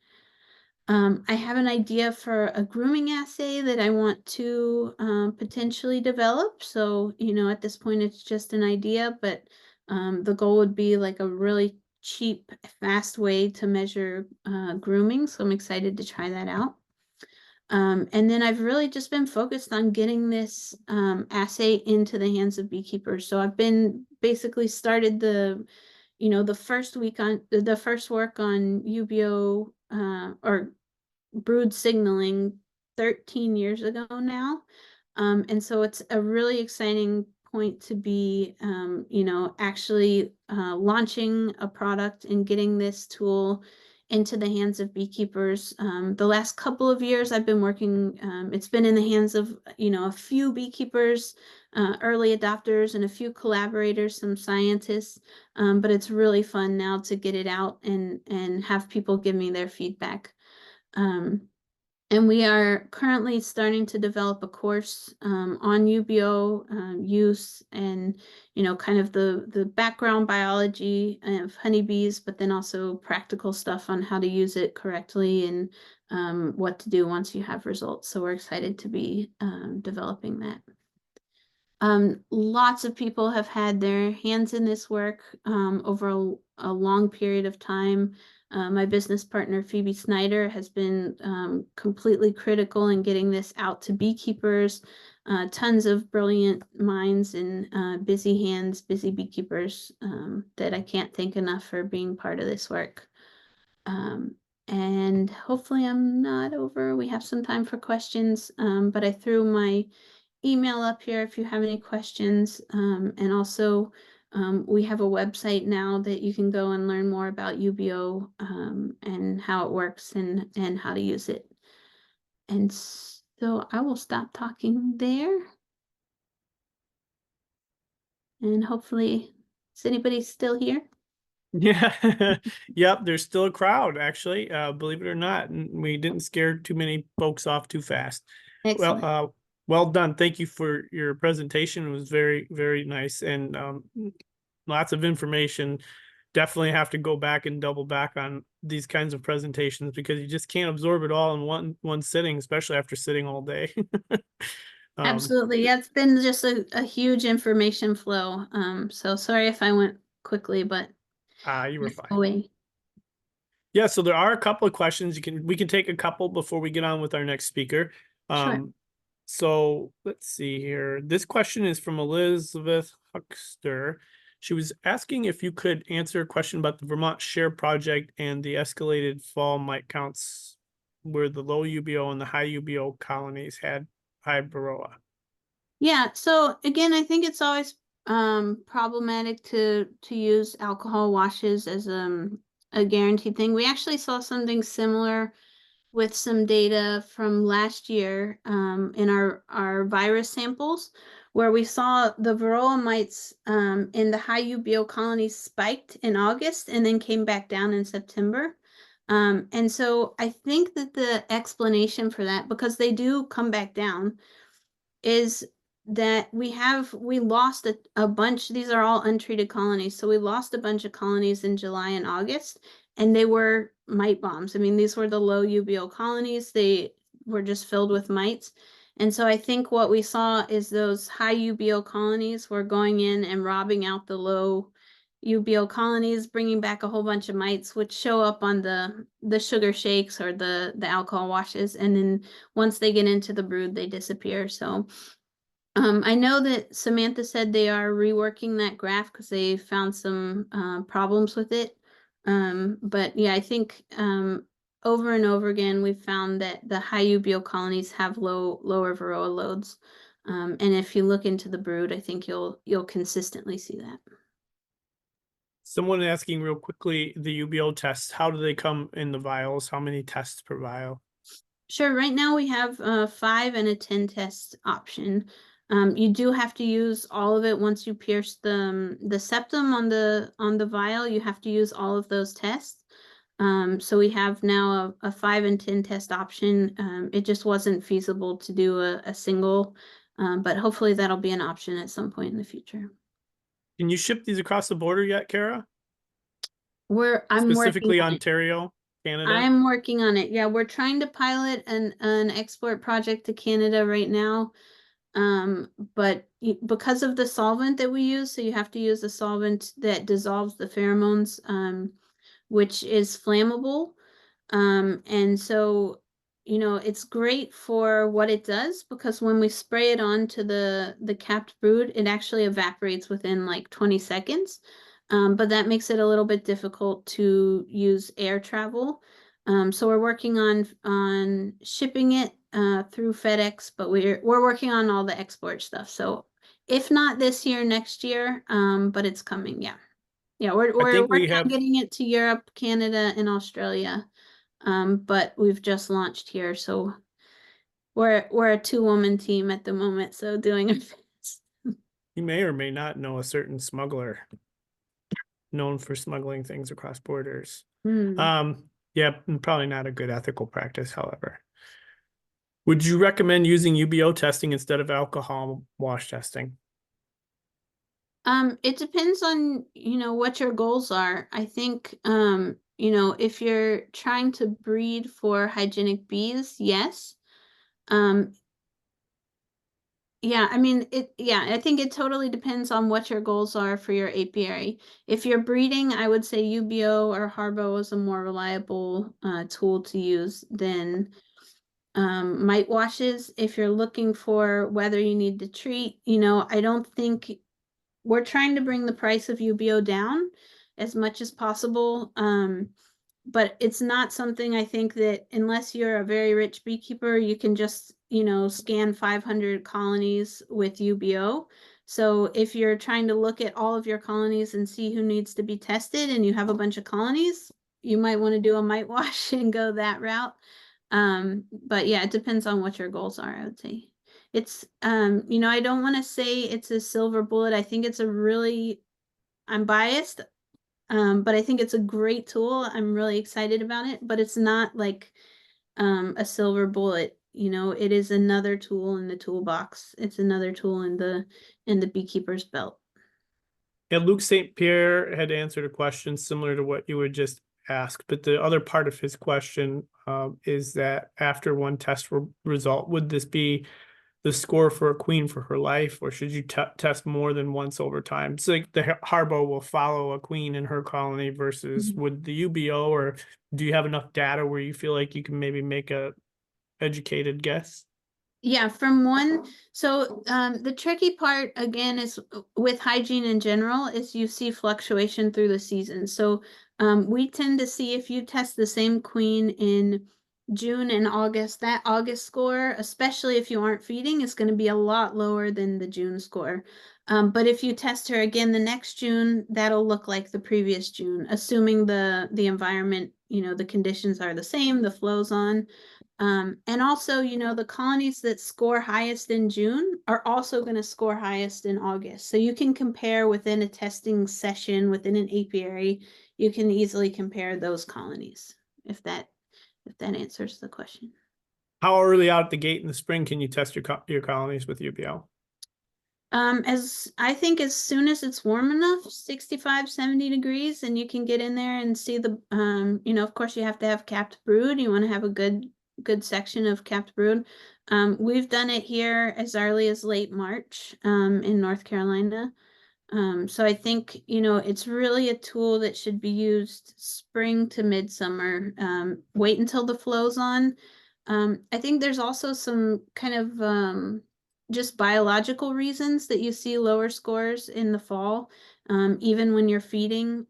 Speaker 1: I have an idea for a grooming assay that I want to potentially develop. So, at this point, it's just an idea, but the goal would be like a really cheap, fast way to measure grooming. So I'm excited to try that out. And then I've really just been focused on getting this assay into the hands of beekeepers. So I've been basically started the first week on the first work on UBeeO or brood signaling 13 years ago now. And so it's a really exciting point to be, actually launching a product and getting this tool into the hands of beekeepers. The last couple of years I've been working, it's been in the hands of, a few beekeepers, early adopters, and a few collaborators, some scientists. But it's really fun now to get it out and have people give me their feedback. And we are currently starting to develop a course on UBeeO use and, kind of the background biology of honeybees, but then also practical stuff on how to use it correctly and what to do once you have results. So we're excited to be developing that. Lots of people have had their hands in this work over a long period of time. My business partner, Phoebe Snyder, has been completely critical in getting this out to beekeepers. Tons of brilliant minds and busy hands, busy beekeepers that I can't thank enough for being part of this work. And hopefully I'm not over. We have some time for questions, but I threw my email up here if you have any questions. And also, we have a website now that you can go and learn more about UBeeO and how it works and how to use it. And so I will stop talking there. And hopefully, is anybody still here?
Speaker 2: Yeah. Yep, there's still a crowd, actually, believe it or not. And we didn't scare too many folks off too fast.
Speaker 1: Excellent.
Speaker 2: Well done. Thank you for your presentation. It was very, very nice and lots of information. Definitely have to go back and double back on these kinds of presentations because you just can't absorb it all in one sitting, especially after sitting all day.
Speaker 1: Absolutely. Yeah, it's been just a huge information flow. So sorry if I went quickly, but
Speaker 2: You were fine.
Speaker 1: away.
Speaker 2: Yeah, so there are a couple of questions. We can take a couple before we get on with our next speaker.
Speaker 1: Sure.
Speaker 2: So let's see here. This question is from Elizabeth Huckster. She was asking if you could answer a question about the Vermont Share Project and the escalated fall mite counts where the low UBeeO and the high UBeeO colonies had high varroa.
Speaker 1: Yeah, so again, I think it's always problematic to use alcohol washes as a guaranteed thing. We actually saw something similar with some data from last year in our virus samples, where we saw the varroa mites in the high UBeeO colonies spiked in August and then came back down in September. And so I think that the explanation for that, because they do come back down, is that we lost a bunch. These are all untreated colonies, so we lost a bunch of colonies in July and August, and they were mite bombs. I mean, these were the low UBeeO colonies. They were just filled with mites. And so I think what we saw is those high UBeeO colonies were going in and robbing out the low UBeeO colonies, bringing back a whole bunch of mites, which show up on the sugar shakes or the alcohol washes. And then once they get into the brood, they disappear. So I know that Samantha said they are reworking that graph because they found some problems with it. But yeah, I think over and over again, we've found that the high UBeeO colonies have lower varroa loads. And if you look into the brood, I think you'll consistently see that.
Speaker 2: Someone asking real quickly, the UBeeO tests, how do they come in the vials? How many tests per vial?
Speaker 1: Sure. Right now we have 5 and a 10 test option. You do have to use all of it once you pierce the septum on the vial. You have to use all of those tests. So we have now a 5 and 10 test option. It just wasn't feasible to do a single, but hopefully that'll be an option at some point in the future.
Speaker 2: Can you ship these across the border yet, Kaira?
Speaker 1: I'm working
Speaker 2: Specifically
Speaker 1: on it.
Speaker 2: Ontario, Canada?
Speaker 1: I'm working on it. Yeah, we're trying to pilot an export project to Canada right now. But because of the solvent that we use, so you have to use a solvent that dissolves the pheromones, which is flammable. And so, it's great for what it does, because when we spray it onto the capped brood, it actually evaporates within like 20 seconds. But that makes it a little bit difficult to use air travel. So we're working on shipping it through FedEx, but we're working on all the export stuff. So if not this year, next year, but it's coming. Yeah. Yeah, we're
Speaker 2: I think we
Speaker 1: working on
Speaker 2: have,
Speaker 1: getting it to Europe, Canada, and Australia. But we've just launched here, so we're a 2-woman team at the moment, so doing it fast.
Speaker 2: you may or may not know a certain smuggler known for smuggling things across borders. Yeah, probably not a good ethical practice, however. Would you recommend using UBeeO testing instead of alcohol wash testing?
Speaker 1: It depends on, what your goals are. I think, if you're trying to breed for hygienic bees, yes. Yeah, I mean, I think it totally depends on what your goals are for your apiary. If you're breeding, I would say UBeeO or Harbo is a more reliable tool to use than mite washes. If you're looking for whether you need to treat, I don't think we're trying to bring the price of UBeeO down as much as possible. But it's not something I think that unless you're a very rich beekeeper, you can just, scan 500 colonies with UBeeO. So if you're trying to look at all of your colonies and see who needs to be tested and you have a bunch of colonies, you might want to do a mite wash and go that route. But yeah, it depends on what your goals are, I would say. It's, I don't want to say it's a silver bullet. I think I'm biased, but I think it's a great tool. I'm really excited about it, but it's not like a silver bullet. It is another tool in the toolbox. It's another tool in the beekeeper's belt.
Speaker 2: Yeah, Luke St. Pierre had answered a question similar to what you would just ask, but the other part of his question is that after one test result, would this be the score for a queen for her life, or should you test more than once over time? So like the Harbo will follow a queen in her colony versus would the UBeeO, or do you have enough data where you feel like you can maybe make a educated guess?
Speaker 1: Yeah, so the tricky part again is with hygiene in general is you see fluctuation through the season. So we tend to see if you test the same queen in June and August, that August score, especially if you aren't feeding, is going to be a lot lower than the June score. But if you test her again the next June, that'll look like the previous June, assuming the environment, the conditions are the same, the flow's on. And also, the colonies that score highest in June are also going to score highest in August. So you can compare within a testing session, within an apiary, you can easily compare those colonies, if that answers the question.
Speaker 2: How early out the gate in the spring can you test your colonies with UBeeO?
Speaker 1: As I think as soon as it's warm enough, 65, 70 degrees, and you can get in there and see the, of course you have to have capped brood. You want to have a good section of capped brood. We've done it here as early as late March in North Carolina. So I think, it's really a tool that should be used spring to midsummer. Wait until the flow's on. I think there's also some kind of just biological reasons that you see lower scores in the fall, even when you're feeding.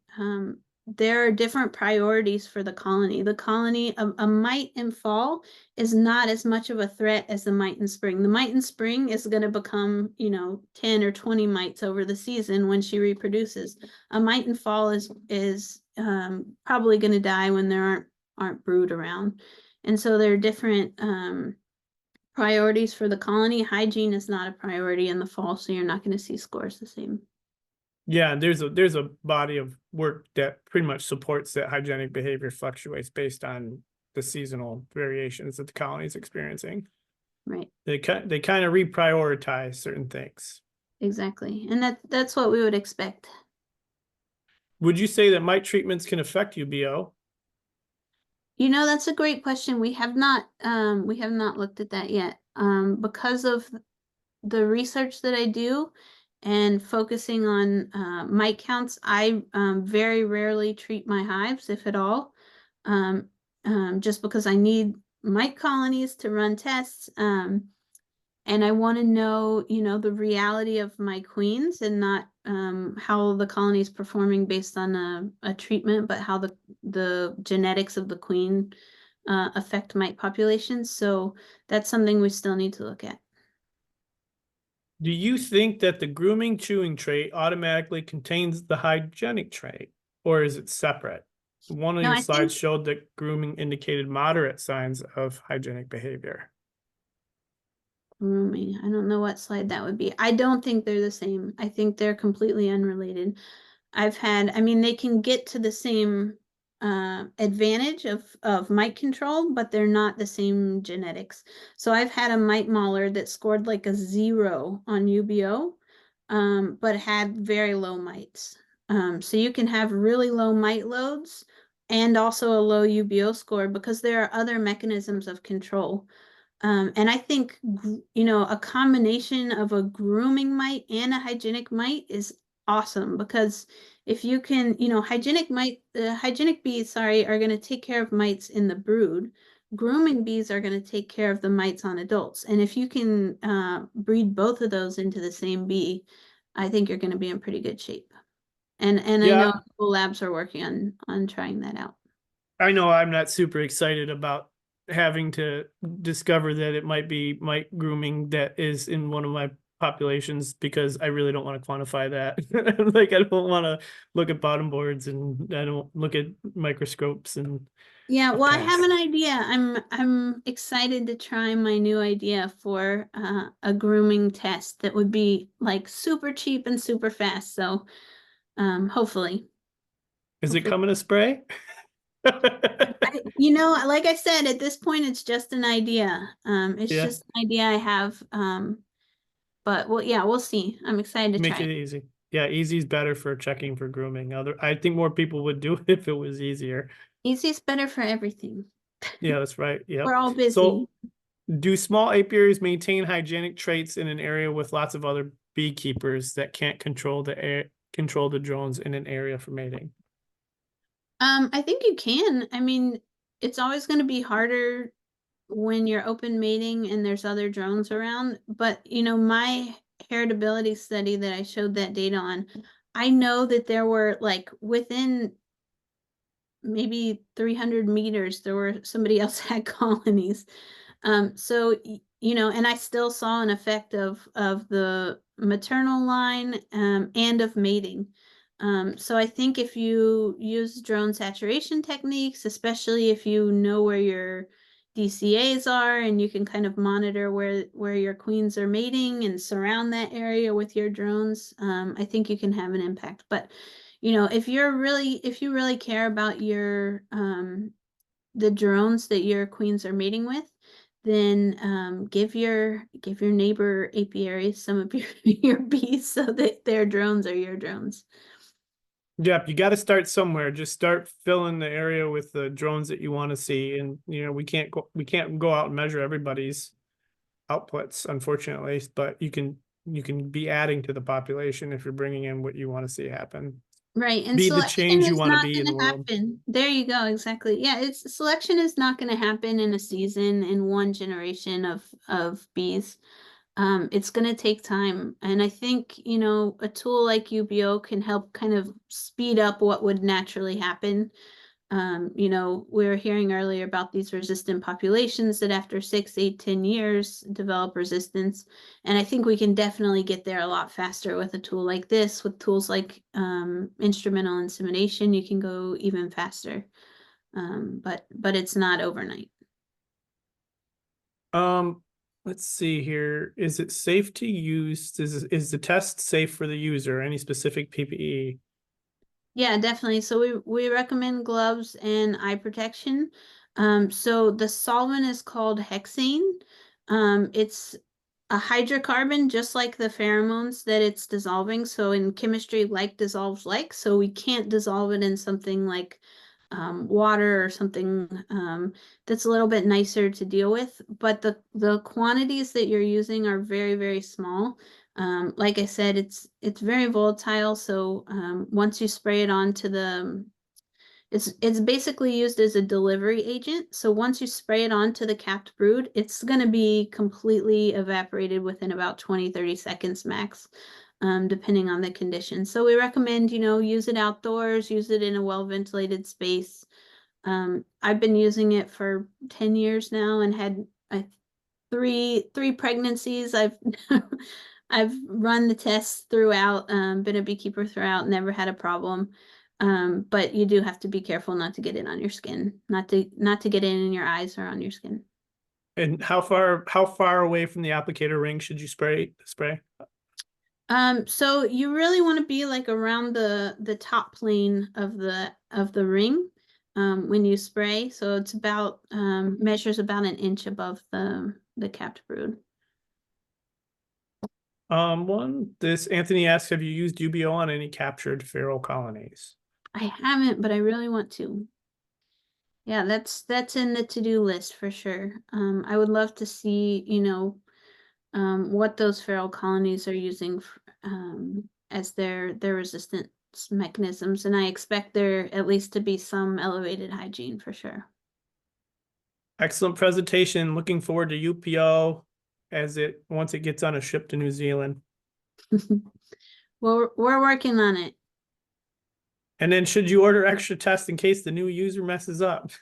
Speaker 1: There are different priorities for the colony. The colony, a mite in fall is not as much of a threat as the mite in spring. The mite in spring is going to become, 10 or 20 mites over the season when she reproduces. A mite in fall is probably going to die when there aren't brood around. And so there are different priorities for the colony, hygiene is not a priority in the fall, so you're not going to see scores the same.
Speaker 2: Yeah, there's a body of work that pretty much supports that hygienic behavior fluctuates based on the seasonal variations that the colony is experiencing.
Speaker 1: Right.
Speaker 2: They kind of reprioritize certain things.
Speaker 1: Exactly. And that's what we would expect.
Speaker 2: Would you say that mite treatments can affect UBeeO?
Speaker 1: You know, that's a great question. We have not looked at that yet. Because of the research that I do and focusing on mite counts, I very rarely treat my hives, if at all, just because I need mite colonies to run tests. And I want to know, you know, the reality of my queens and not how the colony is performing based on a treatment, but how the genetics of the queen affect mite populations. So that's something we still need to look at.
Speaker 2: Do you think that the grooming chewing trait automatically contains the hygienic trait, or is it separate? One of
Speaker 1: No,
Speaker 2: your
Speaker 1: I
Speaker 2: slides
Speaker 1: think
Speaker 2: showed that grooming indicated moderate signs of hygienic behavior.
Speaker 1: grooming. I don't know what slide that would be. I don't think they're the same. I think they're completely unrelated. I mean, they can get to the same advantage of mite control, but they're not the same genetics. So I've had a mite mauler that scored like a 0 on UBeeO, but had very low mites. So you can have really low mite loads and also a low UBeeO score because there are other mechanisms of control. And I think, you know, a combination of a grooming mite and a hygienic mite is awesome because if you can, you know, hygienic bees, sorry, are going to take care of mites in the brood. Grooming bees are going to take care of the mites on adults. And if you can breed both of those into the same bee, I think you're going to be in pretty good shape. And I know
Speaker 2: Yeah,
Speaker 1: labs are working on trying that out.
Speaker 2: I know I'm not super excited about having to discover that it might be mite grooming that is in one of my populations because I really don't want to quantify that. Like I don't want to look at bottom boards and I don't look at microscopes and
Speaker 1: Yeah,
Speaker 2: I'll
Speaker 1: well, I have
Speaker 2: pass.
Speaker 1: an idea. I'm excited to try my new idea for a grooming test that would be like super cheap and super fast. So hopefully,
Speaker 2: Is it
Speaker 1: hopefully.
Speaker 2: coming to spray?
Speaker 1: You know, like I said, at this point, it's just an idea. It's
Speaker 2: Yeah,
Speaker 1: just an idea I have. But well, yeah, we'll see. I'm excited to
Speaker 2: make
Speaker 1: try
Speaker 2: it
Speaker 1: it.
Speaker 2: easy. Yeah, easy is better for checking for grooming. I think more people would do it if it was easier.
Speaker 1: Easy is better for everything.
Speaker 2: Yeah, that's right.
Speaker 1: We're
Speaker 2: Yep.
Speaker 1: all busy.
Speaker 2: So do small apiaries maintain hygienic traits in an area with lots of other beekeepers that can't control the drones in an area for mating?
Speaker 1: I think you can. I mean, it's always going to be harder when you're open mating and there's other drones around. But you know, my heritability study that I showed that data on, I know that there were like within maybe 300 meters, there were somebody else had colonies. So you know, and I still saw an effect of the maternal line and of mating. So I think if you use drone saturation techniques, especially if you know where your DCAs are and you can kind of monitor where your queens are mating and surround that area with your drones, I think you can have an impact. But you know, if you really care about your the drones that your queens are mating with, then give your neighbor apiary some of your your bees so that their drones are your drones.
Speaker 2: Yep, you got to start somewhere. Just start filling the area with the drones that you want to see. And you know, we can't go out and measure everybody's outputs, unfortunately, but you can be adding to the population if you're bringing in what you want to see happen.
Speaker 1: Right, and
Speaker 2: Be the
Speaker 1: selection
Speaker 2: change you
Speaker 1: is
Speaker 2: want to
Speaker 1: not
Speaker 2: be in
Speaker 1: going
Speaker 2: the
Speaker 1: to
Speaker 2: world.
Speaker 1: happen. There you go, exactly. Yeah, it's selection is not going to happen in a season in one generation of bees. It's going to take time, and I think, you know, a tool like UBeeO can help kind of speed up what would naturally happen. You know, we were hearing earlier about these resistant populations that after 6, 8, 10 years develop resistance. And I think we can definitely get there a lot faster with a tool like this. With tools like instrumental insemination, you can go even faster. But it's not overnight.
Speaker 2: Um, Let's see here. Is it safe to use? Is the test safe for the user? Any specific PPE?
Speaker 1: Yeah, definitely. So we recommend gloves and eye protection. So the solvent is called hexane. It's a hydrocarbon, just like the pheromones that it's dissolving. So in chemistry, like dissolves like. So we can't dissolve it in something like water or something that's a little bit nicer to deal with. But the quantities that you're using are very, very small. Like I said, it's very volatile. So once you spray it onto the it's basically used as a delivery agent. So once you spray it onto the capped brood, it's going to be completely evaporated within about 20-30 seconds max, depending on the condition. So we recommend, use it outdoors, use it in a well-ventilated space. I've been using it for 10 years now and had three pregnancies. I've run the tests throughout, been a beekeeper throughout, never had a problem. But you do have to be careful not to get it on your skin, not to get it in your eyes or on your skin.
Speaker 2: And how far away from the applicator ring should you spray?
Speaker 1: So you really want to be like around the top plane of the ring when you spray. So it's about measures about an inch above the capped brood.
Speaker 2: This Anthony asks, have you used UBeeO on any captured feral colonies?
Speaker 1: I haven't, but I really want to. Yeah, that's in the to-do list for sure. I would love to see, what those feral colonies are using as their resistance mechanisms, and I expect there at least to be some elevated hygiene for sure.
Speaker 2: Excellent presentation. Looking forward to UPO once it gets on a ship to New Zealand.
Speaker 1: Well, we're working on it.
Speaker 2: And then should you order extra tests in case the new user messes up?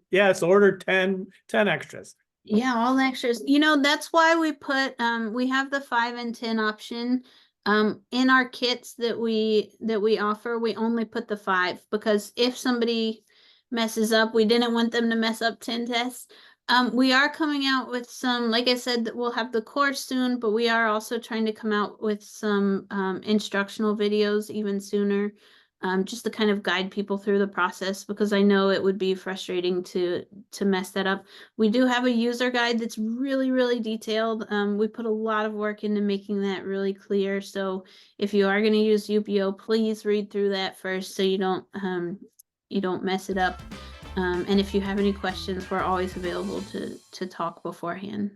Speaker 2: Yes, order 10 extras.
Speaker 1: Yeah, all the extras. That's why we have the 5 and 10 option. In our kits that we offer, we only put the 5 because if somebody messes up, we didn't want them to mess up 10 tests. We are coming out with some, like I said, we'll have the course soon, but we are also trying to come out with some instructional videos even sooner. Just to kind of guide people through the process, because I know it would be frustrating to mess that up. We do have a user guide that's really, really detailed. We put a lot of work into making that really clear. So if you are going to use UBeeO, please read through that first so you don't mess it up. And if you have any questions, we're always available to talk beforehand.